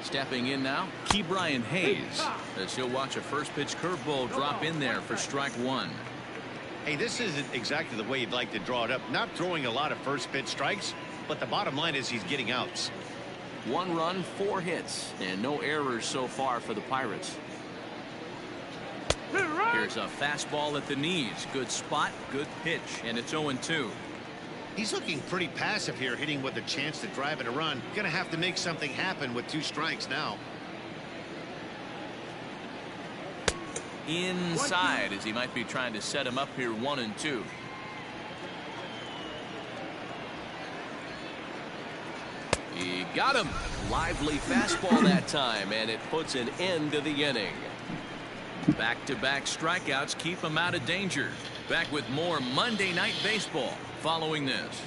Stepping in now, Ke'Bryan Hayes, as he'll watch a first pitch curveball drop in there for strike 1. Hey, this isn't exactly the way you'd like to draw it up. Not throwing a lot of first pitch strikes, but the bottom line is he's getting outs. 1 run, 4 hits, and no errors so far for the Pirates. Here's a fastball at the knees. Good spot, good pitch, and it's 0-2. He's looking pretty passive here, hitting with a chance to drive it a run. Gonna have to make something happen with 2 strikes now. Inside, as he might be trying to set him up here, 1-2. He got him. Lively fastball that time, and it puts an end to the inning. Back-to-back strikeouts keep him out of danger. Back with more Monday Night Baseball following this.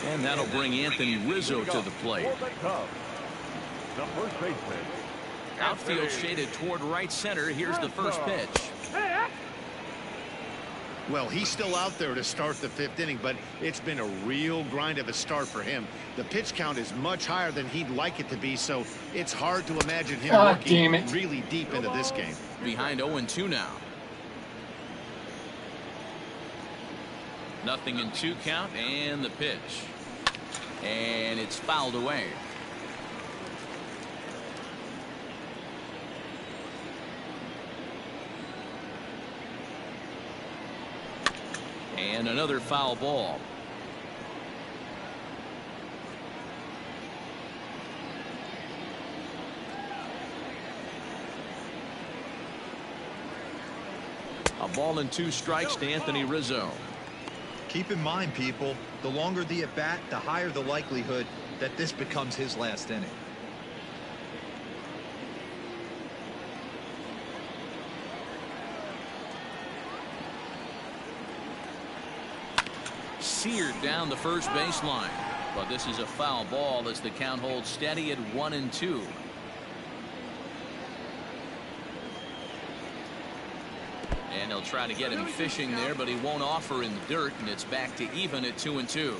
And that'll bring Anthony Rizzo to the plate. For the Cubs, the first baseman. Outfield shaded toward right center. Here's the first pitch. Well, he's still out there to start the 5th inning, but it's been a real grind of a start for him. The pitch count is much higher than he'd like it to be, so it's hard to imagine him working really deep into this game. Behind 0-2 now. Nothing in 2 count, and the pitch. And it's fouled away. And another foul ball. A ball and 2 strikes to Anthony Rizzo. Keep in mind, people, the longer the at bat, the higher the likelihood that this becomes his last inning. Seared down the first baseline, but this is a foul ball as the count holds steady at 1-2. And they'll try to get him fishing there, but he won't offer in the dirt, and it's back to even at 2-2.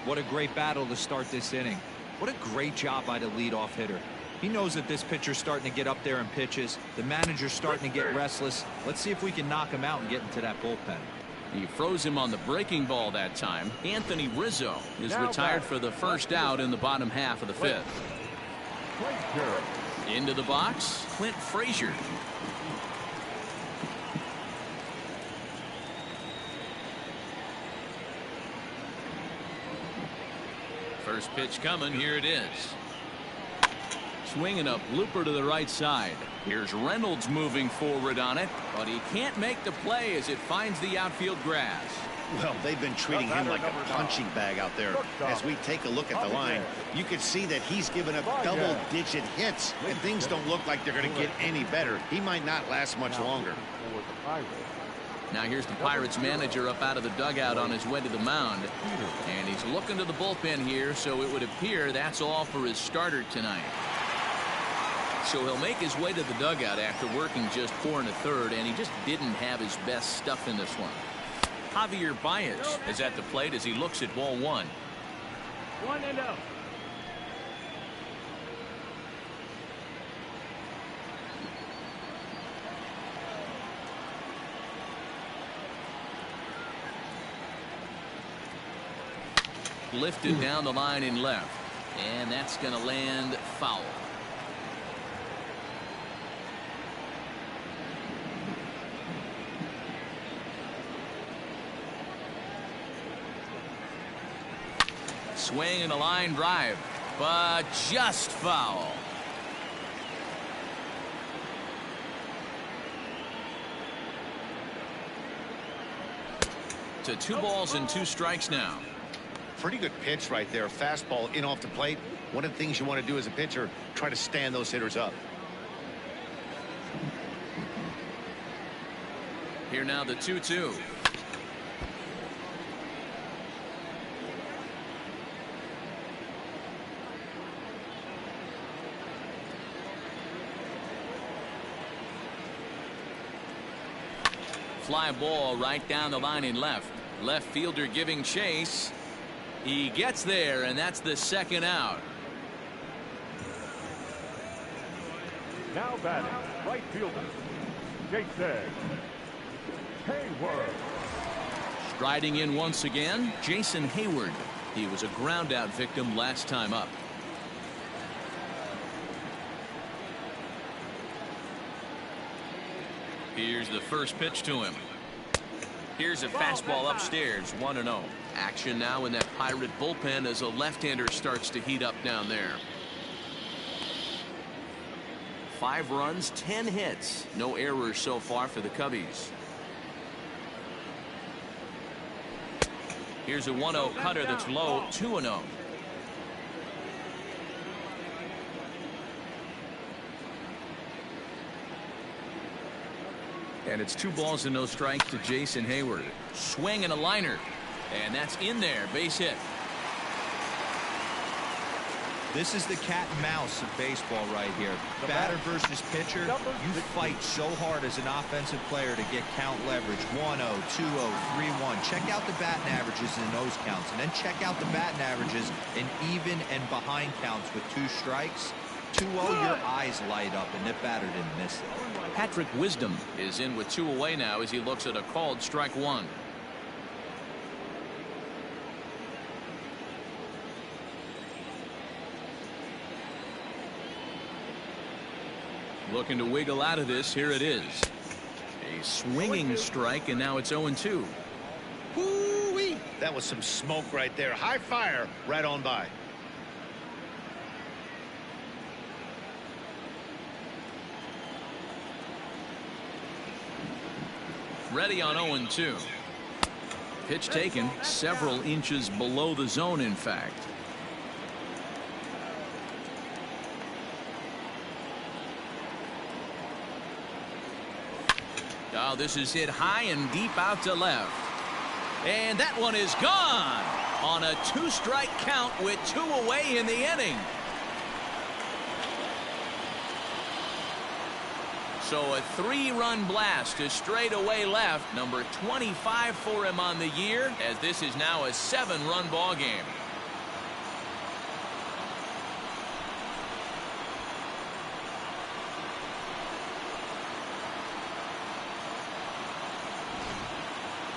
What a great battle to start this inning. What a great job by the leadoff hitter. He knows that this pitcher's starting to get up there in pitches. The manager's starting to get restless. Let's see if we can knock him out and get into that bullpen. He froze him on the breaking ball that time. Anthony Rizzo is retired for the first out in the bottom half of the 5th. Into the box, Clint Frazier. First pitch coming. Here it is. Swinging a blooper to the right side. Here's Reynolds moving forward on it, but he can't make the play as it finds the outfield grass. Well, they've been treating him like a punching bag out there. As we take a look at the line, you can see that he's given up double-digit hits, and things don't look like they're going to get any better. He might not last much longer. Now here's the Pirates manager up out of the dugout on his way to the mound. And he's looking to the bullpen here, so it would appear that's all for his starter tonight. So he'll make his way to the dugout after working just 4 1/3, and he just didn't have his best stuff in this one. Javier Baez is at the plate as he looks at ball 1. 1-0. Lifted down the line in left, and that's going to land foul. Swing and a line drive, but just foul. To 2 balls and 2 strikes now. Pretty good pitch right there. Fastball in off the plate. One of the things you want to do as a pitcher, try to stand those hitters up. Here now the 2-2. Fly ball right down the line in left. Left fielder giving chase. He gets there, and that's the 2nd out. Now batting, right fielder, Jason Hayward. Striding in once again, Jason Hayward. He was a ground out victim last time up. Here's the first pitch to him. Here's a fastball upstairs, 1-0. Action now in that Pirate bullpen as a left-hander starts to heat up down there. 5 runs, 10 hits. No errors so far for the Cubbies. Here's a 1-0 cutter that's low, 2-0. And it's 2 balls and no strikes to Jason Hayward. Swing and a liner. And that's in there. Base hit. This is the cat and mouse of baseball right here. Batter versus pitcher. You fight so hard as an offensive player to get count leverage. 1-0, 2-0, 3-1. Check out the batting averages in those counts. And then check out the batting averages in even and behind counts with 2 strikes. 2-0, your eyes light up, and the batter didn't miss it. Patrick Wisdom is in with 2 away now as he looks at a called strike 1. Looking to wiggle out of this. Here it is. A swinging strike, and now it's 0-2. Woo-wee. That was some smoke right there. High fire right on by. Ready on 0-2. Pitch taken several inches below the zone, in fact. Oh, this is hit high and deep out to left. And that one is gone on a 2-strike count with 2 away in the inning. So a 3-run blast to straightaway left, number 25 for him on the year, as this is now a 7-run ball game.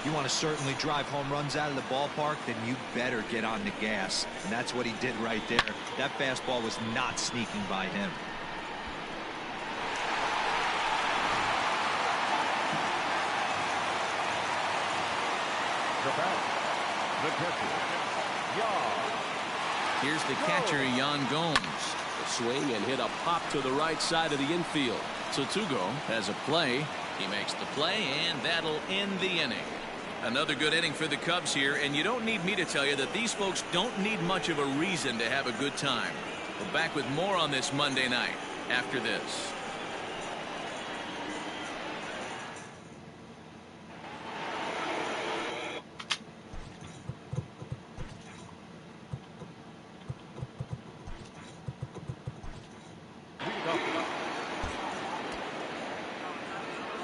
You want to certainly drive home runs out of the ballpark, then you better get on the gas. And that's what he did right there. That fastball was not sneaking by him. The bat, the catcher, Yan. Here's the catcher, Yan Gomes. A swing and hit a pop to the right side of the infield. Tsutsugo has a play. He makes the play, and that'll end the inning. Another good inning for the Cubs here, and you don't need me to tell you that these folks don't need much of a reason to have a good time. We're back with more on this Monday night after this.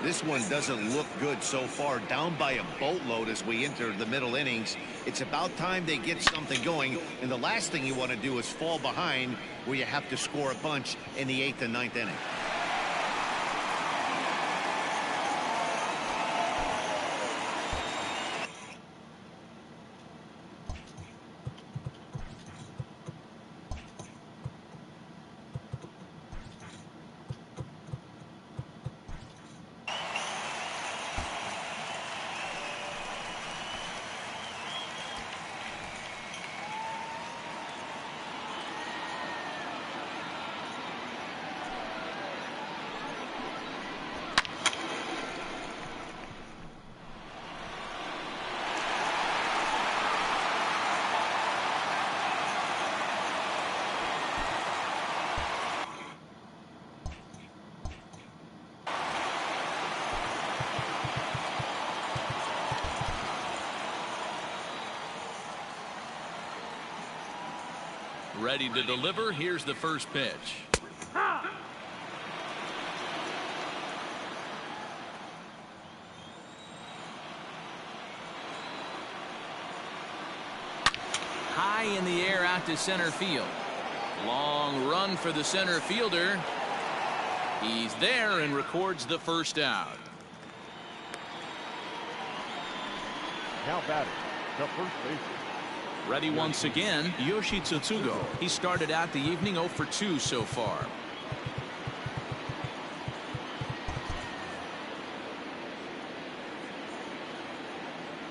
This one doesn't look good so far. Down by a boatload as we enter the middle innings. It's about time they get something going. And the last thing you want to do is fall behind where you have to score a bunch in the 8th and 9th inning. Ready to deliver. Here's the first pitch. High in the air out to center field. Long run for the center fielder. He's there and records the first out. Now batting, the first baseman. Ready once again, Yoshi Tsutsugo. He started out the evening 0 for 2 so far.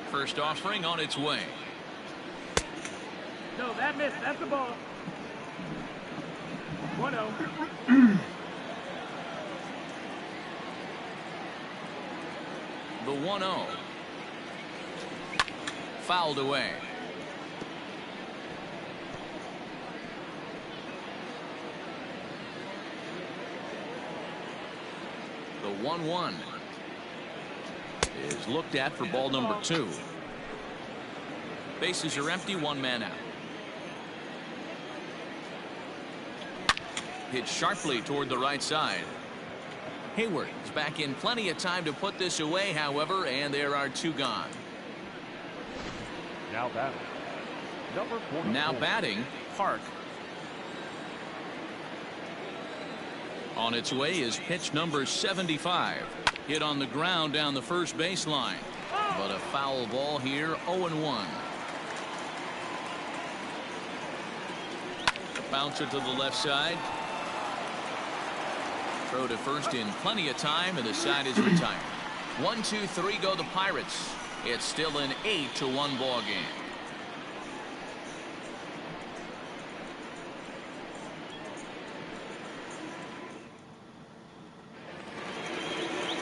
First offering on its way. No, that missed. That's the ball. 1-0. The 1-0. Fouled away. The 1-1 is looked at for ball number 2. Bases are empty, 1 man out. Hit sharply toward the right side. Hayward is back in plenty of time to put this away, however, and there are 2 gone. Now batting, number 44. Now batting, Park. On its way is pitch number 75. Hit on the ground down the first baseline. But a foul ball here, 0-1. A bouncer to the left side. Throw to first in plenty of time, and the side is retired. 1, 2, 3 go the Pirates. It's still an 8-1 ball game.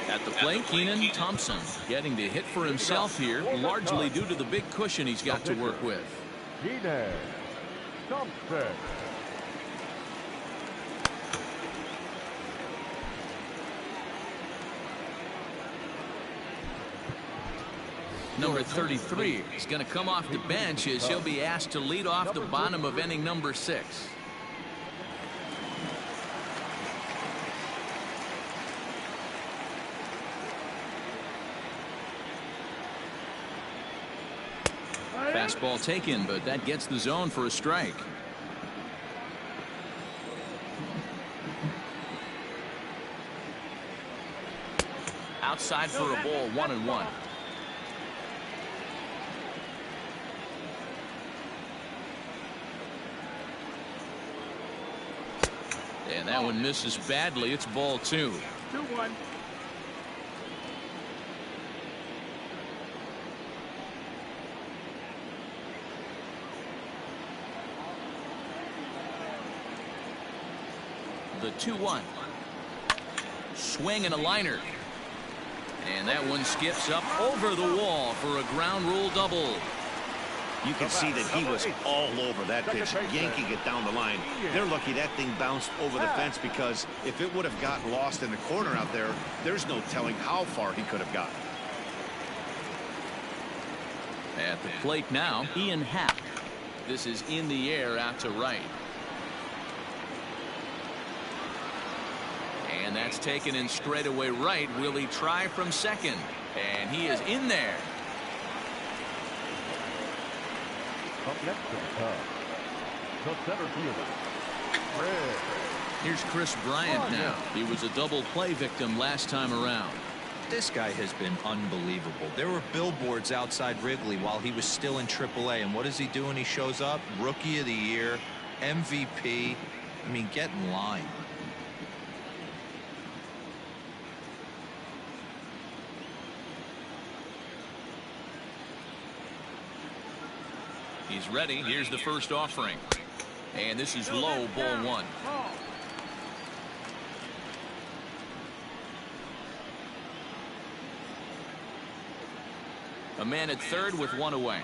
At the plate, Keenan Thompson getting to hit for himself here, largely due to the big cushion he's got to work with. Kranick. Thompson. Number 33 is going to come off the bench as he'll be asked to lead off the bottom of inning number 6. Fastball taken, but that gets the zone for a strike. Outside for a ball, 1-1. And that one misses badly. It's ball 2. 2-1. The 2-1. Swing and a liner. And that one skips up over the wall for a ground rule double. You can see that he was all over that pitch, yanking it down the line. They're lucky that thing bounced over the fence, because if it would have gotten lost in the corner out there, there's no telling how far he could have gotten. At the plate now, Ian Happ. This is in the air out to right. And that's taken in straightaway right. Will he try from second? And he is in there. Up next to the Cubs, the center fielder, Kranick. Here's Chris Bryant now. He was a double play victim last time around. This guy has been unbelievable. There were billboards outside Wrigley while he was still in AAA, and what is he doing? He shows up, Rookie of the Year, MVP. I mean, get in line. He's ready. Here's the first offering. And this is low, ball 1. A man at third with 1 away.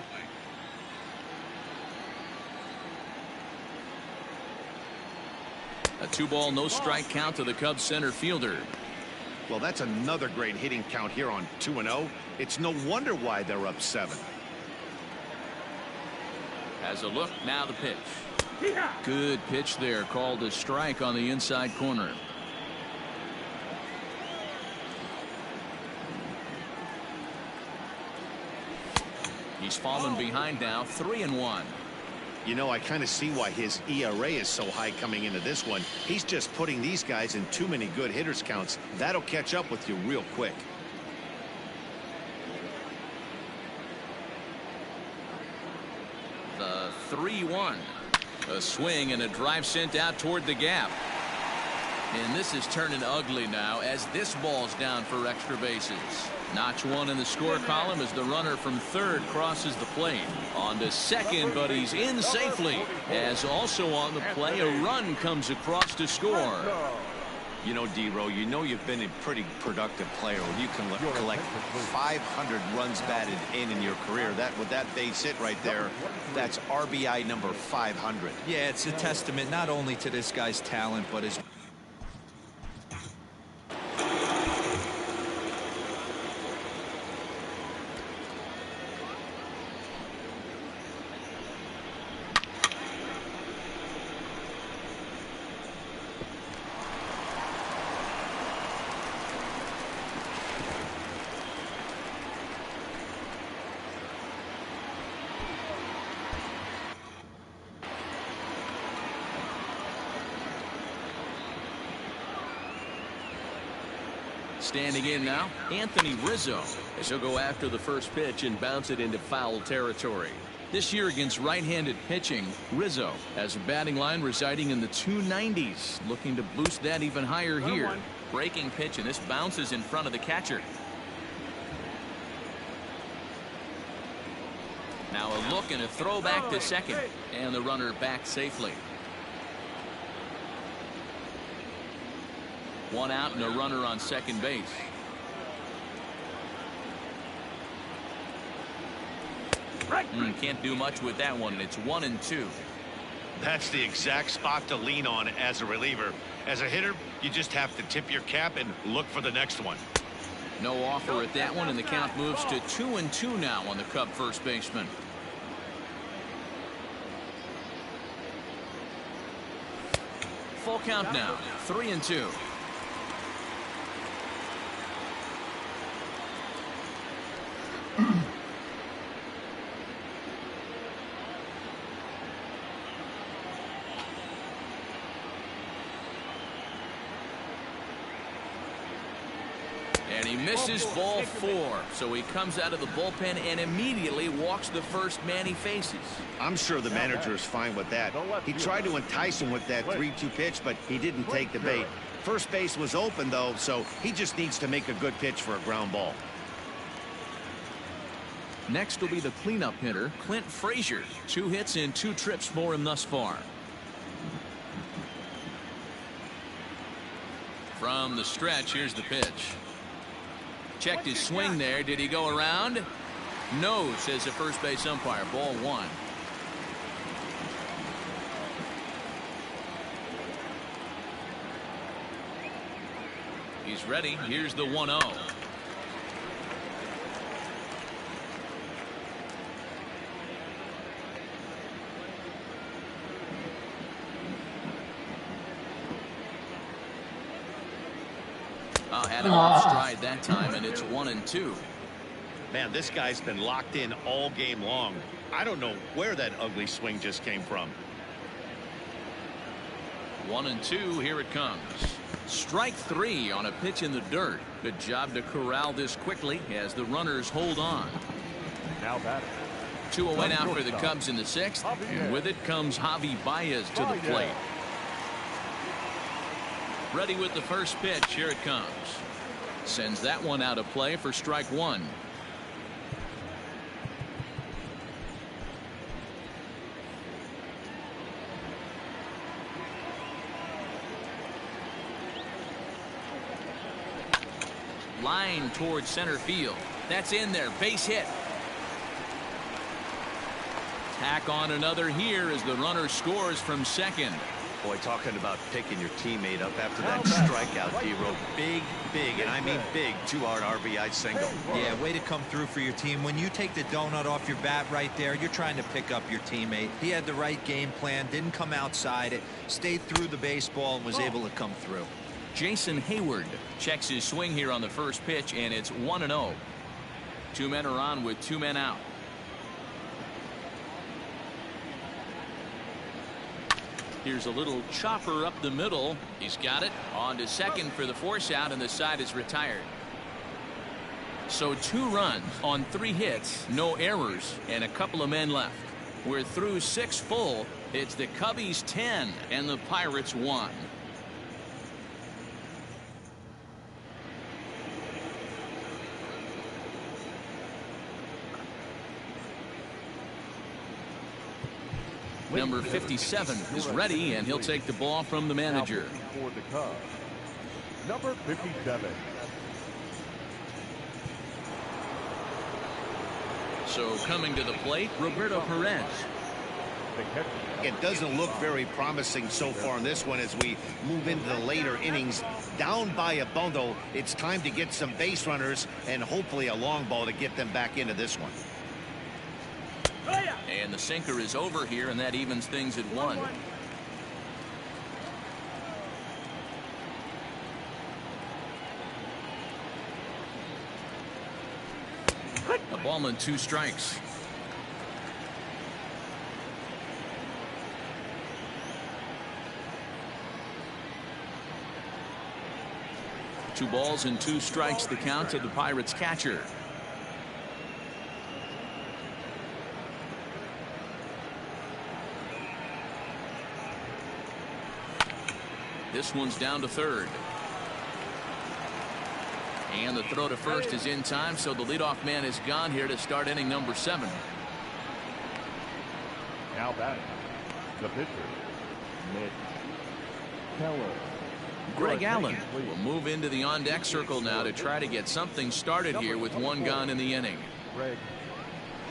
A 2-ball, no strike count to the Cubs center fielder. Well, that's another great hitting count here on 2-0. It's no wonder why they're up 7. As a look, now the pitch. Good pitch there, called a strike on the inside corner. He's fallen behind now, 3-1. You know, I kind of see why his ERA is so high coming into this one. He's just putting these guys in too many good hitters counts. That'll catch up with you real quick. The 3-1. A swing and a drive sent out toward the gap. And this is turning ugly now as this ball's down for extra bases. Notch 1 in the score column as the runner from third crosses the plate. On to second, but he's in safely. As also on the play, a run comes across to score. You know, D-Row, you know you've been a pretty productive player when you can collect 500 runs batted in your career. With that base hit right there, that's RBI number 500. Yeah, it's a testament not only to this guy's talent, but his Standing in now, Anthony Rizzo, as he'll go after the first pitch and bounce it into foul territory. This year against right-handed pitching, Rizzo has a batting line residing in the 290s, looking to boost that even higher here. Breaking pitch, and this bounces in front of the catcher. Now a look and a throw back to second, and the runner back safely. One out and a runner on second base. Can't do much with that one. It's 1-2. That's the exact spot to lean on as a reliever. As a hitter, you just have to tip your cap and look for the next one. No offer at that one, and the count moves to 2-2 now on the Cub first baseman. Full count now, 3-2. And he misses ball 4, so he comes out of the bullpen and immediately walks the first man he faces. I'm sure the manager is fine with that. He tried to entice him with that 3-2 pitch, but he didn't take the bait. First base was open, though, so he just needs to make a good pitch for a ground ball. Next will be the cleanup hitter, Clint Frazier. 2 hits and 2 trips for him thus far. From the stretch, here's the pitch. Checked his swing there. Did he go around? No, says the first base umpire. Ball 1. He's ready. Here's the 1-0. Had him off stride that time, and it's 1-2. Man, this guy's been locked in all game long. I don't know where that ugly swing just came from. 1-2. Here it comes. Strike 3 on a pitch in the dirt. Good job to corral this quickly as the runners hold on. Now batting. 2 away now for the Cubs in the 6th, and with it comes Javi Baez to the plate. Ready with the first pitch. Here it comes. Sends that one out of play for strike 1. Line towards center field. That's in there. Base hit. Tack on another here as the runner scores from second. Boy, talking about picking your teammate up after that strikeout, D-Row. Big, and I mean big, 2-hard RBI single. Yeah, way to come through for your team. When you take the donut off your bat right there, you're trying to pick up your teammate. He had the right game plan, didn't come outside it, stayed through the baseball, and was able to come through. Jason Hayward checks his swing here on the first pitch, and it's 1-0. 2 men are on with 2 men out. Here's a little chopper up the middle. He's got it. On to second for the force out, and the side is retired. So 2 runs on 3 hits, no errors, and a couple of men left. We're through 6 full. It's the Cubbies 10 and the Pirates 1. Number 57 is ready, and he'll take the ball from the manager. For the Cubs, number 57. So coming to the plate, Roberto Perez. It doesn't look very promising so far in this one as we move into the later innings. Down by a bundle, it's time to get some base runners and hopefully a long ball to get them back into this one. And the sinker is over here, and that evens things at 1. A ball and 2 strikes. Two balls and 2 strikes, the count to the Pirates catcher. This one's down to third. And the throw to first is in time, so the leadoff man is gone here to start inning number 7. Now batting, the pitcher, Mitch Keller. Greg Allen will move into the on-deck circle now to try to get something started here with one gone in the inning. Greg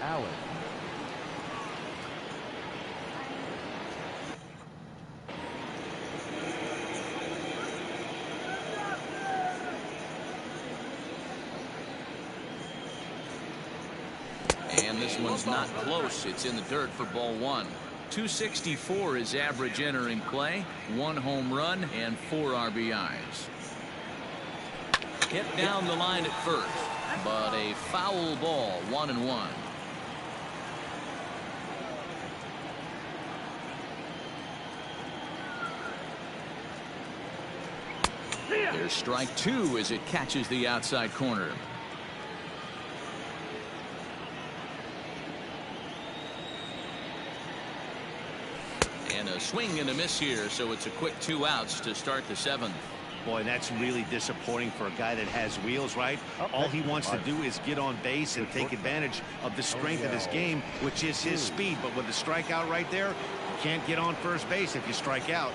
Allen. And this one's not close. It's in the dirt for ball one. 264 is average entering play, 1 home run and 4 RBIs. Hit down the line at first, but a foul ball, 1-1. There's strike 2 as it catches the outside corner. And a swing and a miss here, so it's a quick 2 outs to start the 7th. Boy, that's really disappointing for a guy that has wheels, right? All he wants to do is get on base and take advantage of the strength of his game, which is his speed. But with the strikeout right there, you can't get on first base if you strike out.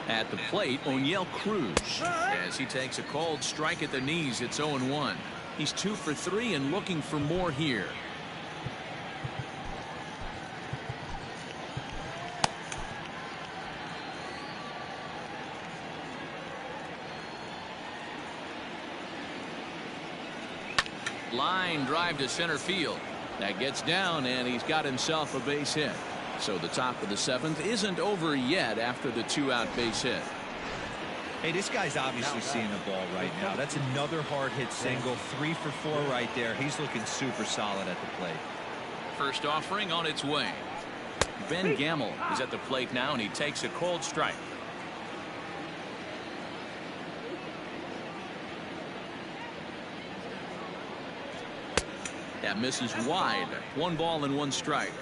At the plate, O'Neill Cruz. As he takes a called strike at the knees, it's 0-1. He's 2 for 3 and looking for more here. Line drive to center field. That gets down, and he's got himself a base hit. So the top of the 7th isn't over yet after the 2-out base hit. Hey, this guy's obviously seeing the ball right now. That's another hard hit single. 3 for 4 right there. He's looking super solid at the plate. First offering on its way. Ben Gamble is at the plate now, and he takes a cold strike. That misses wide. 1 ball and 1 strike.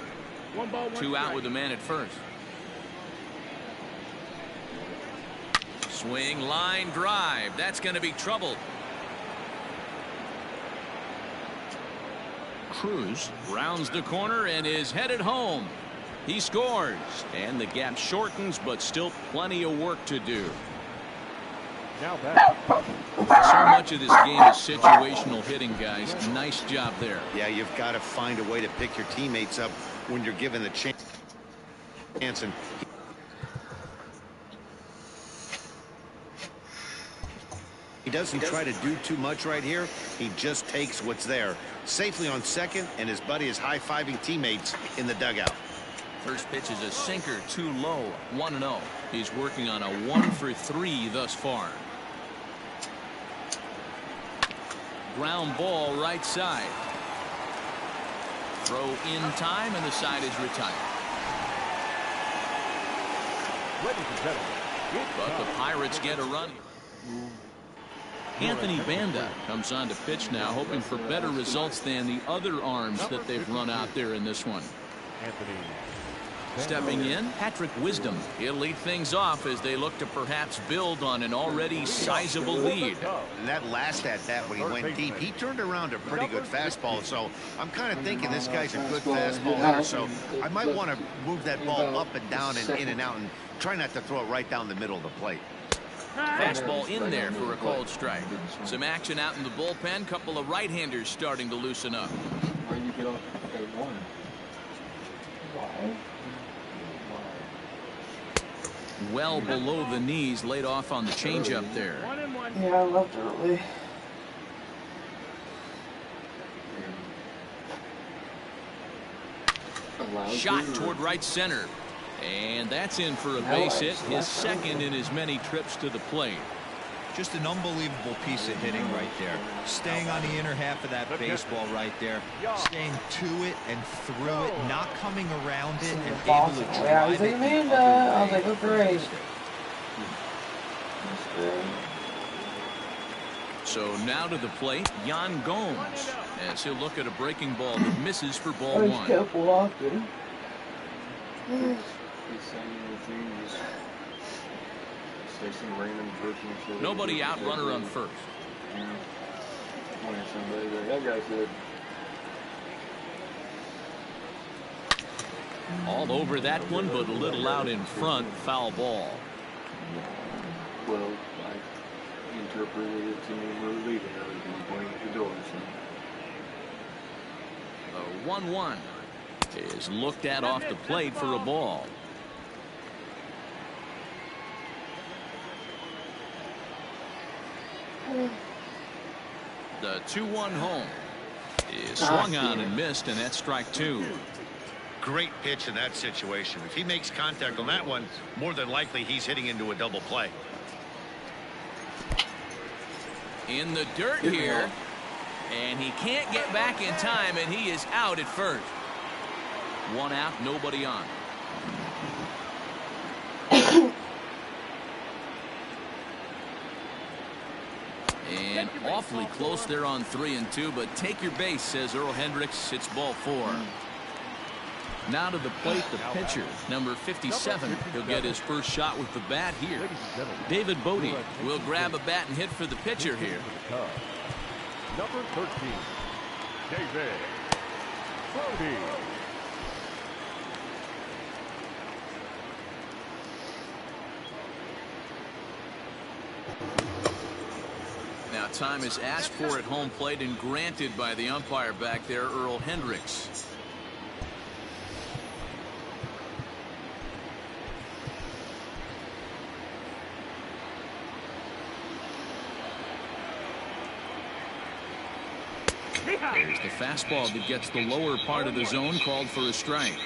2 out with the man at first. Swing, line drive. That's going to be trouble. Cruz rounds the corner and is headed home. He scores, and the gap shortens, but still plenty of work to do. Now back. So much of this game is situational hitting, guys. Nice job there. Yeah, you've got to find a way to pick your teammates up when you're given the chance. And he doesn't try to do too much right here. He just takes what's there. Safely on second, and his buddy is high-fiving teammates in the dugout. First pitch is a sinker, too low, 1-0. He's working on a 1 for 3 thus far. Ground ball right side. Throw in time, and the side is retired. Ladies and gentlemen, But the Pirates get a run. Anthony Banda comes on to pitch now, hoping for better results than the other arms that they've run out there in this one. Anthony. Stepping in, Patrick Wisdom. He'll lead things off as they look to perhaps build on an already sizable lead. And that last at-bat when he went deep, he turned around a pretty good fastball. So I'm kind of thinking this guy's a good fastball hitter. So I might want to move that ball up and down and in and out and try not to throw it right down the middle of the plate. Fastball in there for a called strike. Some action out in the bullpen. Couple of right-handers starting to loosen up. Where you get off at 1? Why? Well below the knees, laid off on the changeup there. Yeah, I left early. Shot toward right center. And that's in for a base hit, his second in as many trips to the plate. Just an unbelievable piece of hitting right there. Staying on the inner half of that baseball right there. Staying to it and through it, not coming around it and able to drive He's it. like, Amanda. I was like, oh, great. So now to the plate, Yan Gomes, as he'll look at a breaking ball that misses for ball one. Careful off, dude. Nobody out, runner on first. pointing at somebody, but that guy said, All over that one, but a little out in front. Foul ball. well, I interpreted it to mean we're leaving everything, pointing at the door. So. The 1-1 is looked at off the plate for a ball. The 2-1 home is swung on and missed, and that's strike 2. Great pitch in that situation. If he makes contact on that one, more than likely he's hitting into a double play. In the dirt here, and he can't get back in time, and he is out at first. 1 out, nobody on. And awfully close there on 3-2, but take your base, says Earl Hendricks. It's ball 4. Now to the plate, the pitcher, number 57. He'll get his first shot with the bat here. David Bodie will grab a bat and hit for the pitcher here. Number 13, David Bodie. Now time is asked for at home plate and granted by the umpire back there, Earl Hendricks. There's the fastball that gets the lower part of the zone, called for a strike.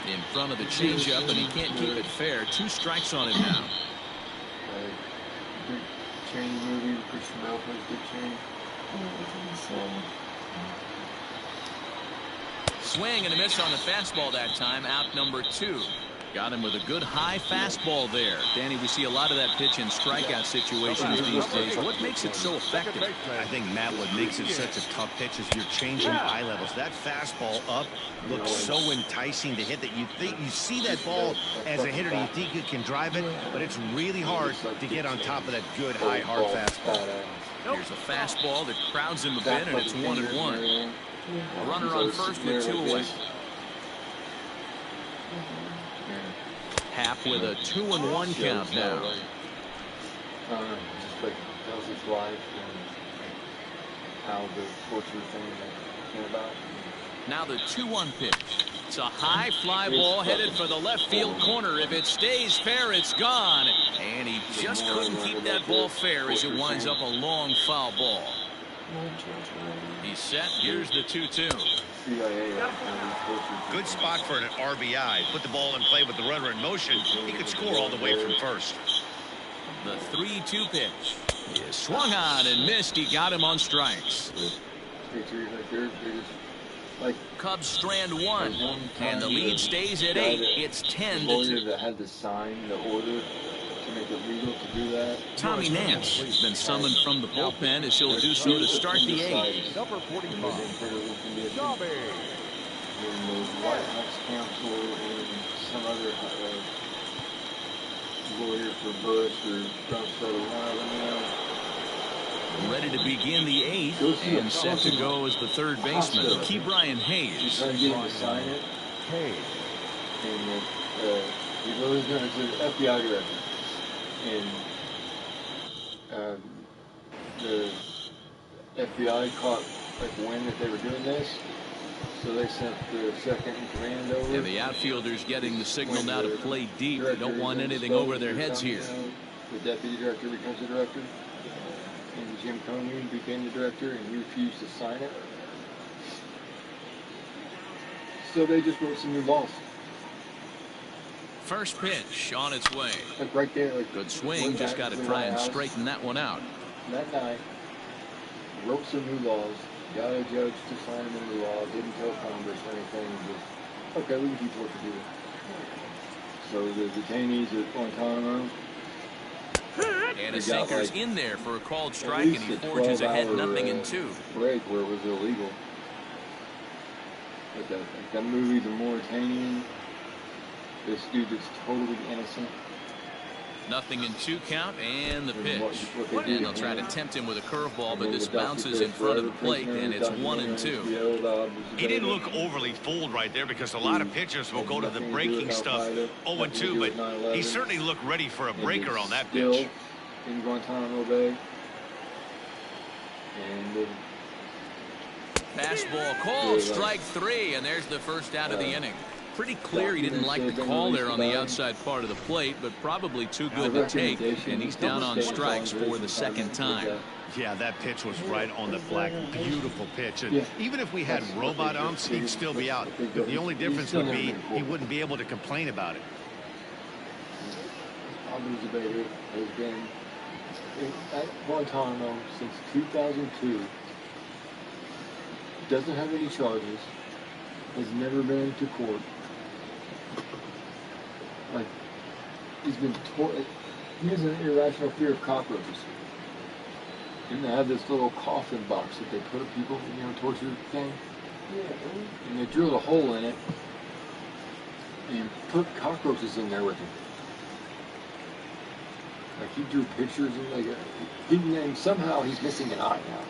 In front of the changeup, and he can't keep it fair. 2 strikes on him now. Good chain movie, Christian Belfast, good chain. Swing and a miss on the fastball that time. Out number 2. Got him with a good high fastball there. Danny, we see a lot of that pitch in strikeout situations these days. What makes it so effective? I think, Matt, what makes it such a tough pitch is you're changing eye levels. That fastball up looks so enticing to hit that you see that ball as a hitter, you think you can drive it, but it's really hard to get on top of that good high hard fastball. Here's a fastball that crowds him a bit, and it's 1-1. A runner on first with 2 away. Happ with a 2-1 count now. Just like tells his life and how the fortunate thing that came about. Now the 2-1 pitch. It's a high fly ball headed for the left field corner. If it stays fair, it's gone. And he just couldn't keep that ball fair as it winds up a long foul ball. He's set. Here's the 2-2. Good spot for an RBI. Put the ball in play with the runner in motion. He could score all the way from first. The 3-2 pitch is swung on and missed. He got him on strikes. Cubs strand 1, and the lead stays at 8. It's 10-2. That had to sign the order to make it legal to do that. Tommy Nance has been summoned from the bullpen as he'll do so to start the 8th. Number 45, Dobby. And the White House counsel and some other lawyer for Bush or Trump said one of them. Ready to begin the 8th and set to go as the third baseman, Key Brian Hayes. Trying to get him to sign it. Hayes. And he goes down to the FBI director. And the FBI caught like wind that they were doing this, so they sent the second in command over. And the outfielders getting the signal now to play deep. They don't want anything over their heads here. The deputy director becomes the director, and Jim Coney became the director, and he refused to sign it. So they just wrote some new laws. First pitch on its way. Like right there, like good swing. Just got to try and straighten that one out. That night, wrote some new laws. Got a judge to sign them into law. Didn't tell Congress anything. Just okay, we can teach what to do. So the detainees at Guantanamo. And a sinker's like in there for a called strike, and he forges ahead 0-2. Break where it was illegal. But that movie, The Mauritanian. This dude is totally innocent. Nothing in 2 count and the pitch. And they'll try to tempt him with a curveball, but this bounces in front of the plate, and it's 1-2. He didn't look overly fooled right there because a lot of pitchers will go to the breaking stuff 0-2, but he certainly looked ready for a breaker on that pitch. In Guantanamo Bay. And Fastball called, strike 3, and there's the first out of the inning. Pretty clear he didn't like the call there on the outside part of the plate, but probably too good to take, and he's down on strikes for the second time. Yeah, that pitch was right on the black. Beautiful pitch. And even if we had robot umps, he'd still be out. The only difference would be he wouldn't be able to complain about it. Aubrey's debater has been at Guantanamo since 2002. Doesn't have any charges. Has never been to court. Like, he's been he has an irrational fear of cockroaches. And they have this little coffin box that they put people, torture thing. Yeah. And they drilled a hole in it and put cockroaches in there with him. Like, he drew pictures and and somehow he's missing an eye now.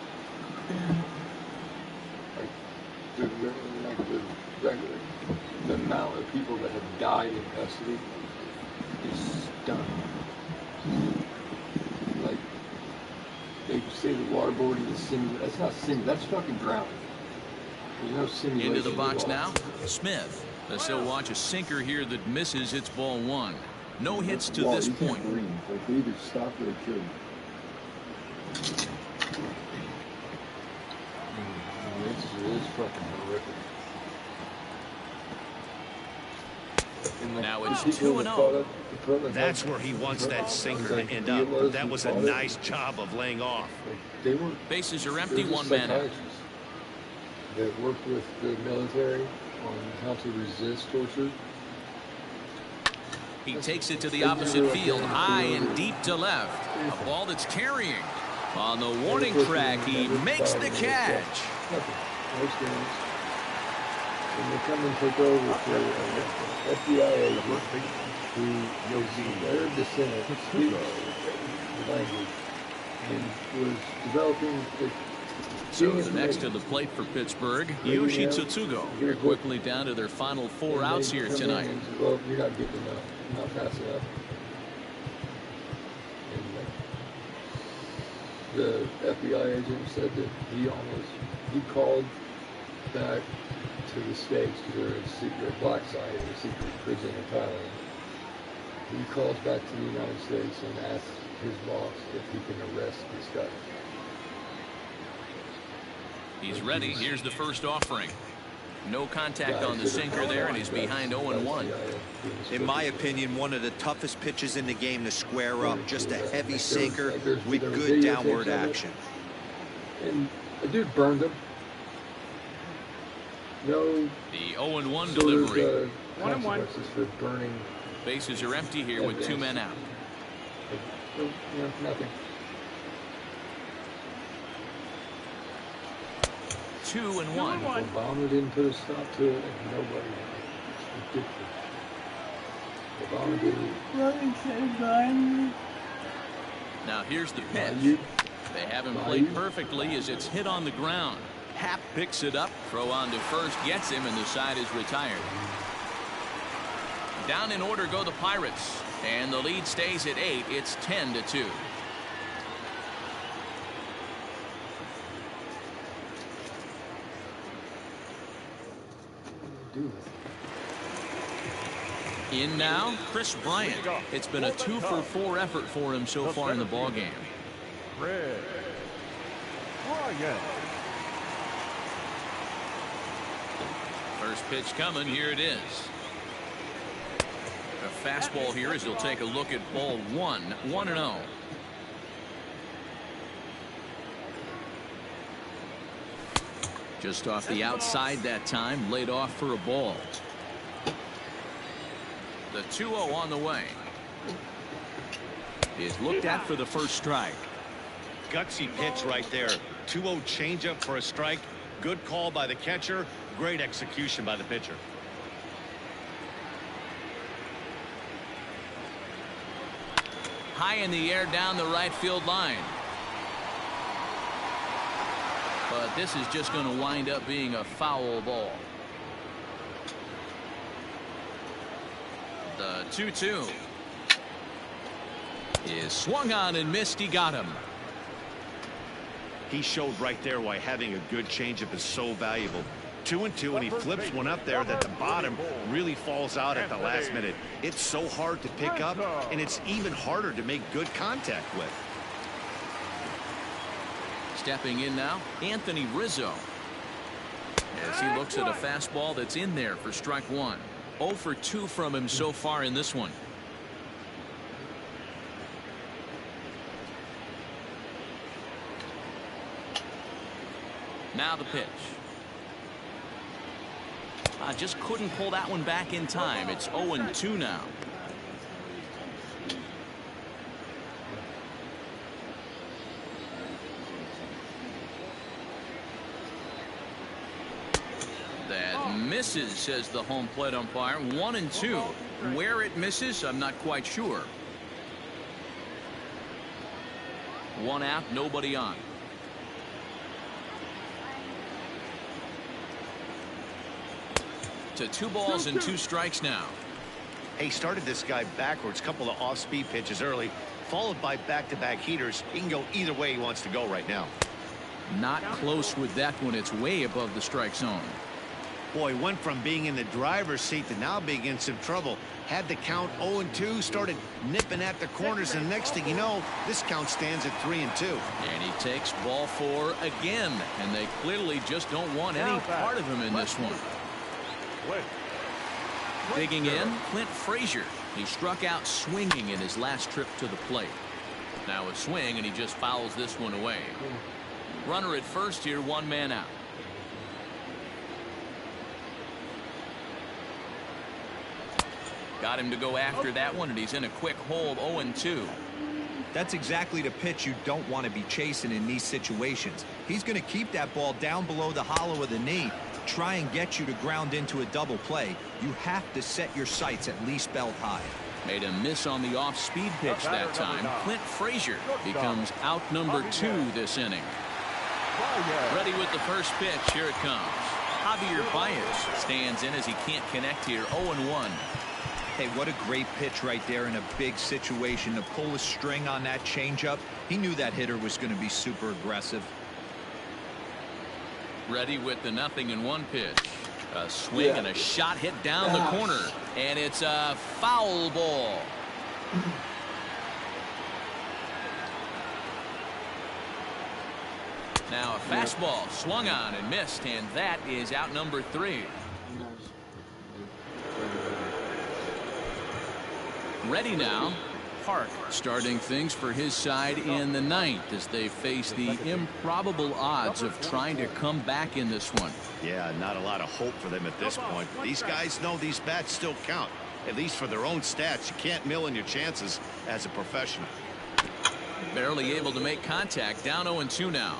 The amount of people that have died in custody is stunning. Like, they say the waterboarding is simulated. That's not simulated. That's fucking drowning. There's no simulation. Into the box now, Smith. As he'll watch a sinker here that misses. It's ball 1. No hits to this point. Like, they either stop or kill you. It's fucking horrific. Now it's 2-0. That's where he wants that sinker to end up. That was a nice job of laying off. Bases are empty, 1 man out. That work with the military on how to resist torture. He takes it to the opposite field, high and deep to left. A ball that's carrying. On the warning track, he makes the catch. Most games, when they come and take over for FBI agent who was their descendant, speaks the language, and was developing So the next to the plate for Pittsburgh, Yoshi Tsutsugo. They're quickly down to their final 4 outs here tonight. Well, you're not getting enough, not fast enough. The FBI agent said that he called back to the States because they're in a secret black site in a secret prison in Thailand. He calls back to the United States and asks his boss if he can arrest this guy. He's ready. Here's the first offering. No contact on the sinker there, and he's behind 0-1. In my opinion, one of the toughest pitches in the game to square up. Just a heavy sinker with good downward action. And a dude burned him. No. The 0-1 delivery. Consequences for burning. Bases are empty here with 2 men out. Nothing. 2-1. Obama didn't put a stop to it, and nobody. It's ridiculous. Obama didn't. Now here's the pitch. They haven't played perfectly as it's hit on the ground. Happ picks it up, throw on to first, gets him, and the side is retired. Down in order go the Pirates, and the lead stays at 8. It's 10-2. In now, Chris Bryant. It's been a 2-for-4 effort for him so far in the ballgame. Red. Bryant. First pitch coming. Here it is. A fastball here as he'll take a look at ball 1. 1-0. Just off the outside that time, laid off for a ball. The 2-0 on the way. Is looked at for the first strike. Gutsy pitch right there. 2-0 changeup for a strike. Good call by the catcher. Great execution by the pitcher. High in the air down the right field line. But this is just going to wind up being a foul ball. The 2-2 is swung on and missed. He got him. He showed right there why having a good changeup is so valuable. 2-2, and he flips one up there that the bottom really falls out at the last minute. It's so hard to pick up, and it's even harder to make good contact with. Stepping in now, Anthony Rizzo. As he looks at a fastball that's in there for strike one. 0 for 2 from him so far in this one. Now the pitch. Just couldn't pull that one back in time. It's 0-2 now. That misses, says the home plate umpire. 1-2. Where it misses, I'm not quite sure. One out, nobody on. To 2 balls and 2 strikes now. He started this guy backwards, couple of off-speed pitches early, followed by back-to-back heaters. He can go either way he wants to go right now. Not close with that one. It's way above the strike zone. Boy, went from being in the driver's seat to now being in some trouble. Had the count 0-2, started nipping at the corners, and the next thing you know, this count stands at 3-2. And he takes ball 4 again, and they clearly just don't want any part of him in this one. Digging in, Clint Frazier. He struck out swinging in his last trip to the plate. Now a swing, and he just fouls this one away. Runner at first here, 1 man out. Got him to go after that one, and he's in a quick hole, 0-2. That's exactly the pitch you don't want to be chasing in these situations. He's going to keep that ball down below the hollow of the knee, try and get you to ground into a double play. You have to set your sights at least belt high. Made a miss on the off-speed pitch that time. Clint Frazier becomes out number 2 this inning. Ready with the first pitch. Here it comes. Javier Baez stands in as he can't connect here. 0-1. Hey, what a great pitch right there in a big situation. To pull a string on that changeup, he knew that hitter was going to be super aggressive. Ready with the 0-1 pitch. A swing and a shot hit down the corner. And it's a foul ball. Now a fastball swung on and missed, and that is out number 3. Ready now. Park starting things for his side in the 9th as they face the improbable odds of trying to come back in this one. Yeah, not a lot of hope for them at this point. These guys know these bats still count, at least for their own stats. You can't mill in your chances as a professional. Barely able to make contact. Down 0-2 now.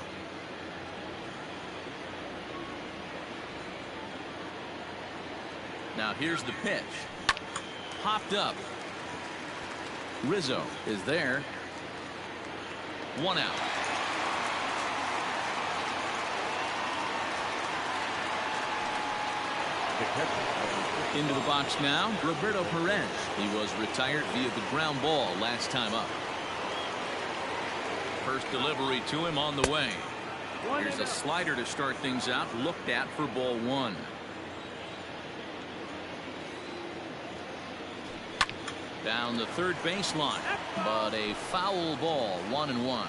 Now here's the pitch. Popped up. Rizzo is there. 1 out. Into the box now, Roberto Perez. He was retired via the ground ball last time up. First delivery to him on the way. Here's a slider to start things out, looked at for ball 1. Down the third baseline, but a foul ball. 1-1.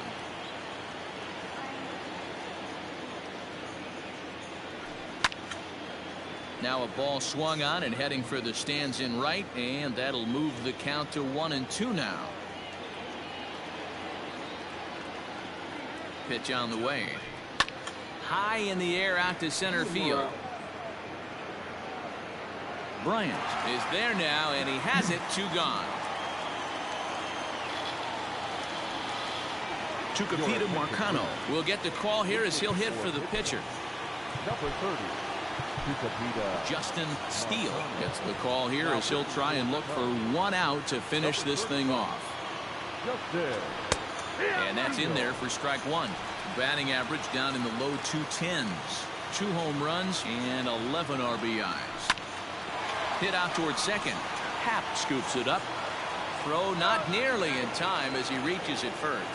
Now a ball swung on and heading for the stands in right, and that'll move the count to 1-2 now. Pitch on the way. High in the air out to center field. Bryant is there now, and he has it. 2 gone. Tucupita Marcano will get the call here as he'll hit for the pitcher. Number 30, Tucupita. Justin Steele gets the call here as he'll try and look for 1 out to finish this thing off. Justin. And that's in there for strike one. Batting average down in the low 210s. 2 home runs and 11 RBIs. Hit out towards second. Happ scoops it up. Throw not nearly in time as he reaches it first.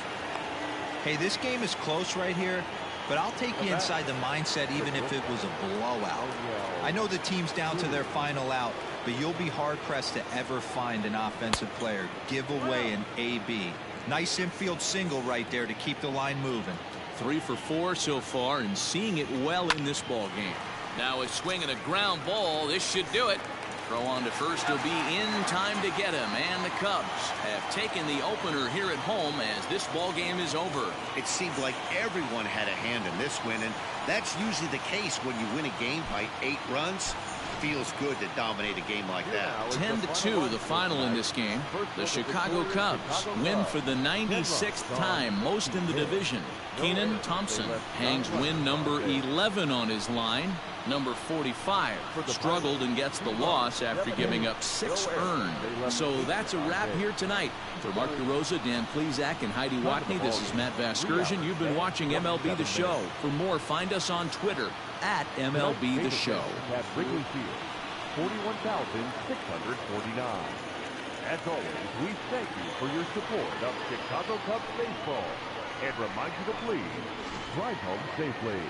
Hey, this game is close right here, but I'll take you inside the mindset even if it was a blowout. I know the team's down to their final out, but you'll be hard-pressed to ever find an offensive player give away an AB. Nice infield single right there to keep the line moving. 3 for 4 so far and seeing it well in this ball game. Now a swing and a ground ball. This should do it. Throw on to first will be in time to get him, and the Cubs have taken the opener here at home as this ball game is over. It seemed like everyone had a hand in this win, and that's usually the case when you win a game by 8 runs. Feels good to dominate a game like that. 10-2 the final in this game. The Chicago Cubs win for the 96th time, most in the division. Thompson hangs win number 11 on his line. Number 45 struggled and gets the loss after giving up 6 earned. So that's a wrap here tonight. For Mark DeRosa, Dan Plesac, and Heidi Watney, this is Matt Vasgersian. You've been watching MLB The Show. For more, find us on Twitter at MLB The Show. At Wrigley Field, 41,649. As always, we thank you for your support of Chicago Cubs baseball and remind you to please drive home safely.